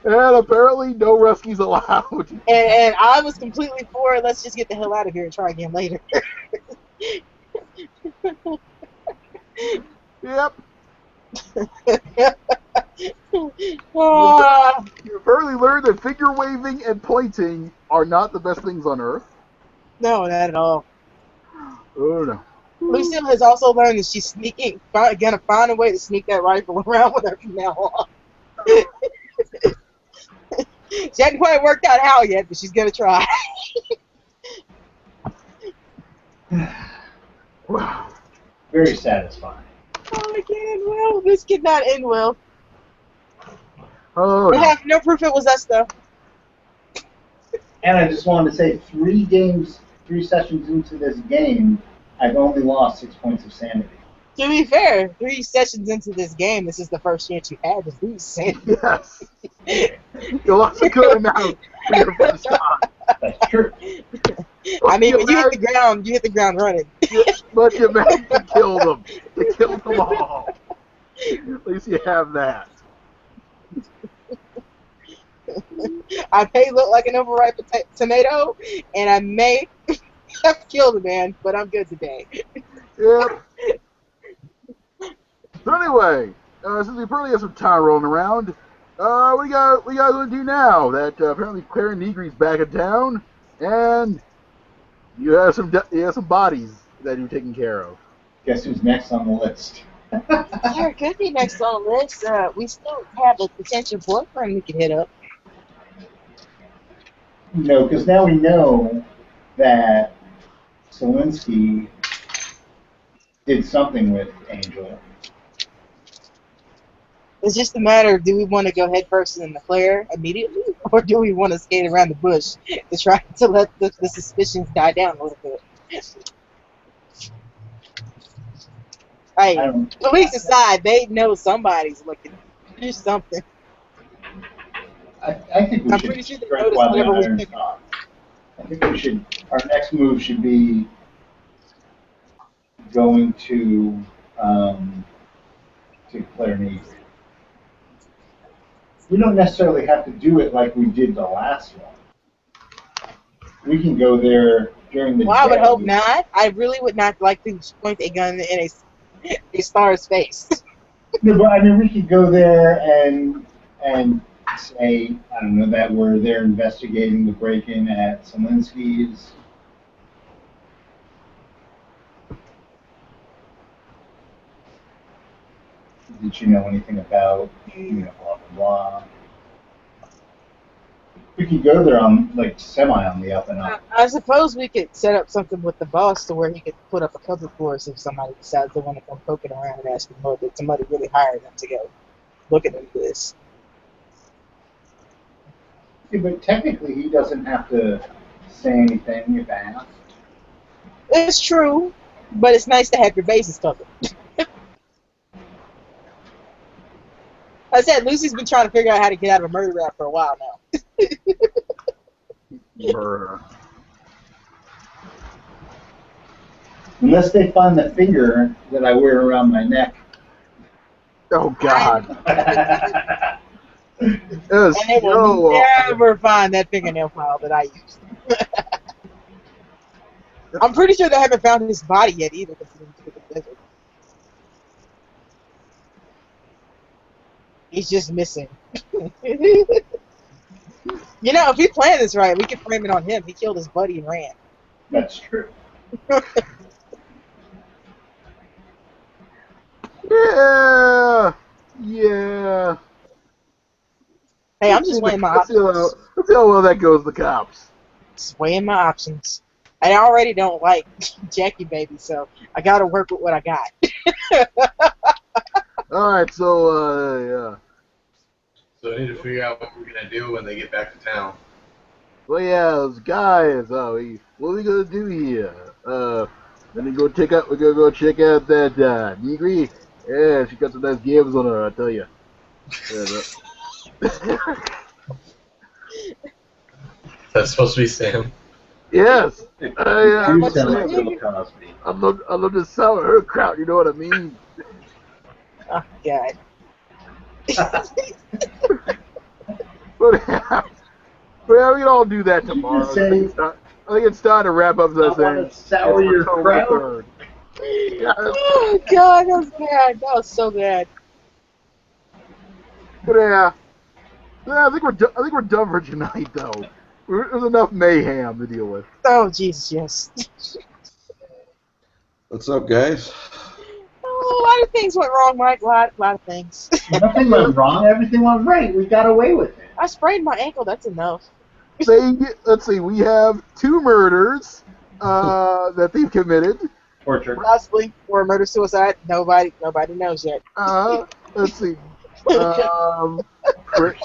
And apparently no rescues allowed. And I was completely for it. Let's just get the hell out of here and try again later. Yep. Ah, You apparently learned that figure waving and pointing are not the best things on Earth. no, not at all. Oh no. Lucille has also learned that she's gonna find a way to sneak that rifle around with her from now on. She hasn't quite worked out how yet, but she's gonna try. Very satisfying. Oh, it can't end well. This could not end well. Oh, We no. have no proof it was us, though. And I just wanted to say, 3 sessions into this game, I've only lost 6 points of sanity. To be fair, 3 sessions into this game, this is the first chance you had to lose sanity. Yes. You lost a good amount for your first time. That's true. I mean, when you hit the ground running. But you managed to kill them. You killed them all. At least you have that. I may look like an overripe tomato, and I may have killed a man, but I'm good today. Yep. So anyway, since we probably have some time rolling around, what you guys want to do now? That apparently Claire Negri's back in town, and you have some bodies that you're taking care of. Guess who's next on the list? Claire could be next on the list. We still have a potential boyfriend we could hit up. No, because now we know that Zelensky did something with Angel. It's just a matter of, do we want to go head first in the Claire immediately, or do we want to skate around the bush to try to let the suspicions die down a little bit? Hey, police aside, they know somebody's looking. Do something. I think we I'm should pretty sure they strike noticed while the whatever was iron's picking. hot. I think we should. Our next move should be going to Claire Negri. We don't necessarily have to do it like we did the last one. We can go there during the day. Well, I would hope not. I really would not like to point a gun in a star's face. No, but I mean, we could go there and say, I don't know, that we're there investigating the break-in at Zelensky's. Did you know anything about, blah, blah, blah. We could go there on, semi on the up and up. I suppose we could set up something with the boss to where he could put up a cover for us if somebody decides they want to come poking around and asking more, but somebody really hire them to go look at this. Yeah, but technically he doesn't have to say anything if asked. It's true, but it's nice to have your bases covered. I said, Lucy's been trying to figure out how to get out of a murder rap for a while now. Murder. Unless they find the finger that I wear around my neck. Oh God. And they will never find that fingernail file that I used. I'm pretty sure they haven't found his body yet either, because he didn't take the desert. He's just missing. You know, if we plan this right, we can frame it on him. He killed his buddy and ran. That's true. Yeah. Yeah. Hey, I'm just weighing my options. Let's see how well that goes with the cops. Just weighing my options. I already don't like Jackie Baby, so I gotta work with what I got. Alright, so, yeah. So I need to figure out what we're gonna do when they get back to town. Well, yeah, those guys, what are we gonna do here? Then we gonna go check out that, Negri. Yeah, she got some nice games on her, I tell you. That's supposed to be Sam. Yes! You sound like Bill Cosby. I love to sell her crowd, you know what I mean? Oh, God. But yeah, we can all do that tomorrow. I think it's time to wrap up this thing. I want to sour your crowd. Oh, God, that was bad. That was so bad. But yeah, I think we're done for tonight, though. There's enough mayhem to deal with. Oh, Jesus, yes. What's up, guys? Oh, a lot of things went wrong, Mike. A lot of things. Nothing went wrong. Everything went right. We got away with it. I sprained my ankle. That's enough. Let's see. We have 2 murders that they've committed. Torture. Possibly, or murder-suicide. Nobody knows yet. Let's see.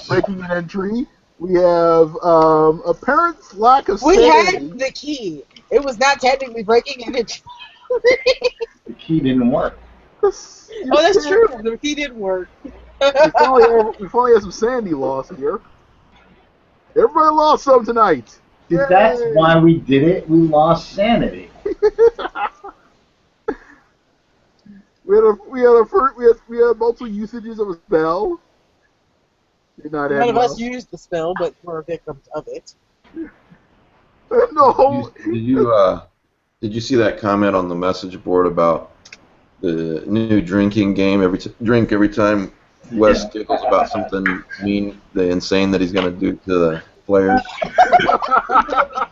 Breaking an entry. We have a parent's lack of We sanity. had the key. It was not technically breaking an entry. The key didn't work. Oh, that's true. The key didn't work. We finally have some sanity loss here. Everybody lost some tonight. That's Yay! why we did it. We lost sanity. we had multiple usages of a spell. Did not end None of well. us used the spell, but we're victims of it. No. Did you see that comment on the message board about the new drinking game? Drink every time Wes giggles about something mean, the insane that he's going to do to the players.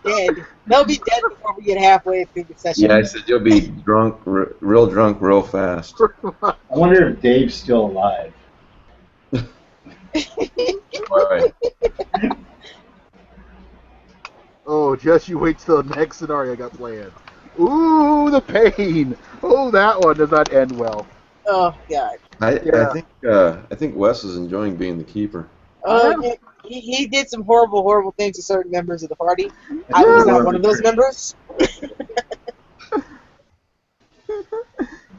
Dead. They'll be dead before we get halfway through the session. Yeah, I said you'll be drunk, real fast. I wonder if Dave's still alive. All right. Oh, just you wait till the next scenario I got planned. Ooh, the pain. Oh, that one does not end well. Oh God. I think Wes is enjoying being the keeper. He did some horrible things to certain members of the party. I was not one of those members.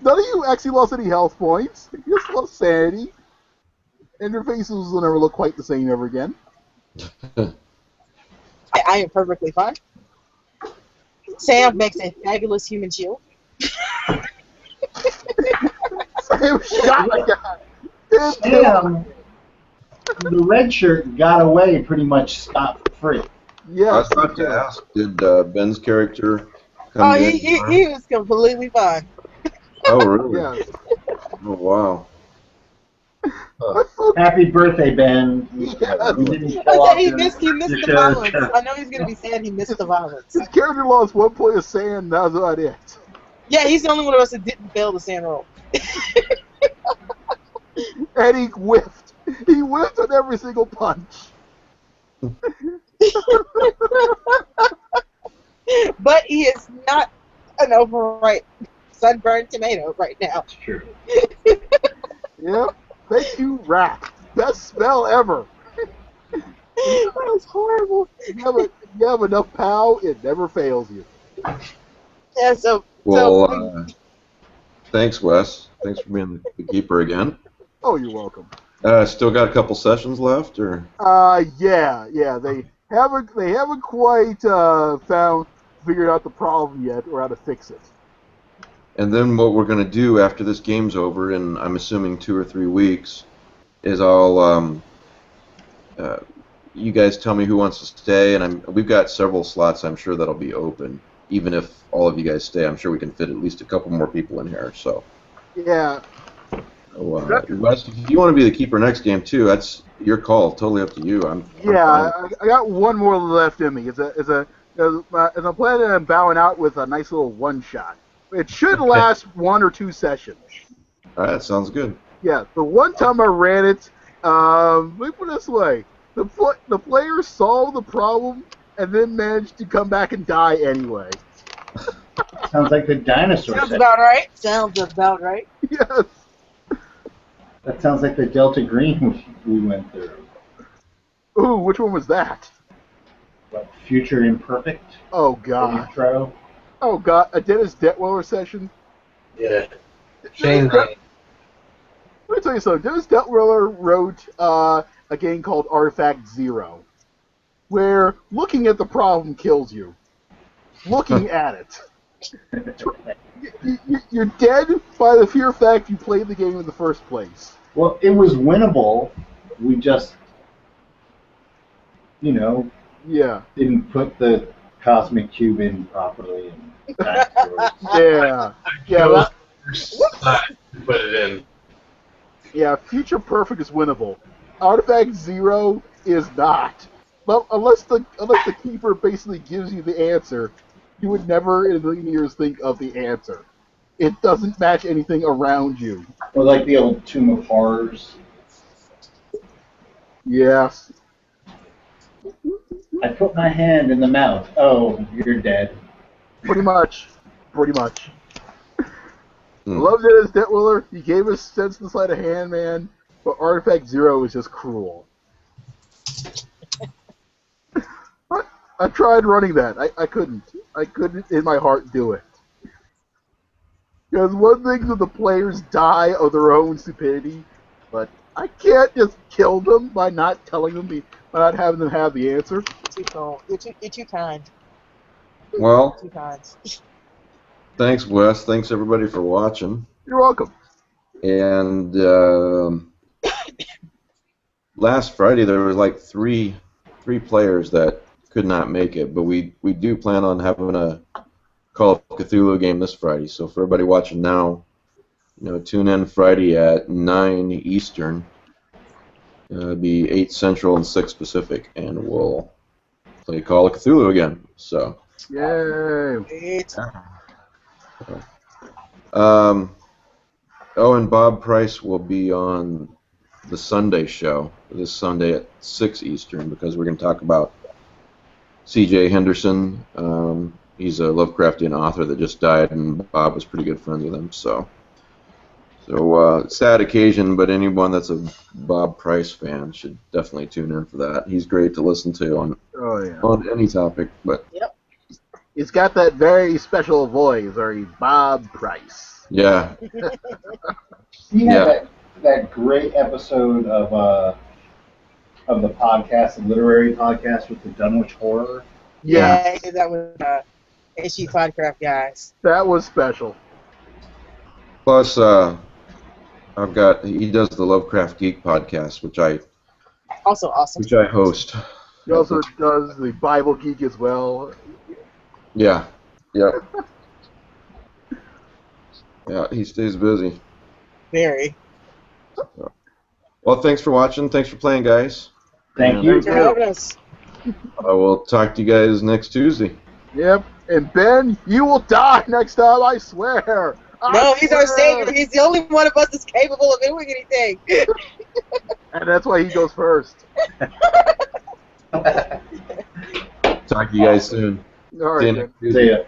None of you actually lost any health points. You just lost sanity. And your faces will never look quite the same ever again. I am perfectly fine. Sam makes a fabulous human shield. Sam shot my guy. Sam, the red shirt got away pretty much scot-free. Yeah. I was about to ask, did Ben's character come Oh, in? he was completely fine. Oh, really? Yeah. Oh, wow. Happy birthday, Ben. Yeah. You didn't I kill said off he your- missed your the share of violence. shirt. I know he's gonna be sad he missed the violence. His character lost 1 point of sand. That was about it. Yeah, he's the only one of us that didn't fail the sand roll. And he whiffed. He whiffed on every single punch. But he is not an overripe sunburned tomato right now. That's true. Yep. Thank you, Rat. Best spell ever. That was horrible. You have enough pow, it never fails you. Yeah, Well, thanks, Wes. Thanks for being the keeper again. Oh, you're welcome. Still got a couple sessions left, or? Yeah. They haven't quite figured out the problem yet, or how to fix it. And then what we're going to do after this game's over, in I'm assuming 2 or 3 weeks, is I'll you guys tell me who wants to stay, and we've got several slots I'm sure that'll be open. Even if all of you guys stay, I'm sure we can fit at least a couple more people in here. So, Yeah. Wes, if you want to be the keeper next game too, that's your call. Totally up to you. I'm I got one more left in me. As I'm planning on bowing out with a nice little one shot. It should last 1 or 2 sessions. All right, that sounds good. Yeah, the one time I ran it, let me put it this way: the player solved the problem and then managed to come back and die anyway. Sounds like the dinosaur sounds section. about right. Sounds about right. Yes. That sounds like the Delta Green we went through. Ooh, which one was that? What, Future Imperfect? Oh God. Intro? Oh God, a Dennis Detweiler session. Yeah. Shane Let me tell you something. Dennis Detweiler wrote a game called Artifact Zero, where looking at the problem kills you. Looking at it. You're dead by the sheer fact you played the game in the first place. Well, it was winnable. We just, Yeah. didn't put the cosmic cube in properly. And backstory. Yeah. Yeah. Put it in. Yeah. Future Perfect is winnable. Artifact Zero is not. Well, unless the keeper basically gives you the answer, you would never in a million years think of the answer. It doesn't match anything around you. Or like the old Tomb of Horrors. Yes. I put my hand in the mouth. Oh, you're dead. Pretty much. Pretty much. I love Dennis Detwiller. He gave us Sense and Sleight of Hand, man. But Artifact Zero is just cruel. I tried running that. I couldn't. I couldn't in my heart do it. Because one thing is the players die of their own stupidity, but I can't just kill them by not telling them, by not having them have the answer. Too cold. You're too kind. Well, Too kind. thanks, Wes. Thanks, everybody, for watching. You're welcome. And last Friday, there was like three players that could not make it, but we do plan on having a Call of Cthulhu game this Friday. So for everybody watching now, tune in Friday at 9 Eastern. It'll be 8 Central and 6 Pacific, and we'll play Call of Cthulhu again. So. Yay! And Bob Price will be on the Sunday show this Sunday at 6 Eastern because we're going to talk about C.J. Henderson. He's a Lovecraftian author that just died, and Bob was pretty good friends with him. So sad occasion, but anyone that's a Bob Price fan should definitely tune in for that. He's great to listen to on any topic. But Yep. He's got that very special voice, or he's Bob Price. Yeah. He had that great episode of the podcast, the literary podcast with the Dunwich Horror. Yeah, he did that with HE Podcraft guys. That was special. Plus, he does the Lovecraft Geek podcast, which I Also awesome. host. He also does the Bible Geek as well. Yeah. Yeah, he stays busy. Very. Well, thanks for watching. Thanks for playing, guys. Thank you. Thanks for having us. I will talk to you guys next Tuesday. Yep. And Ben, you will die next time, I swear. No, he's our savior. He's the only one of us that's capable of doing anything. And that's why he goes first. Talk to you guys soon. All right, See you Ben. next Tuesday. See ya.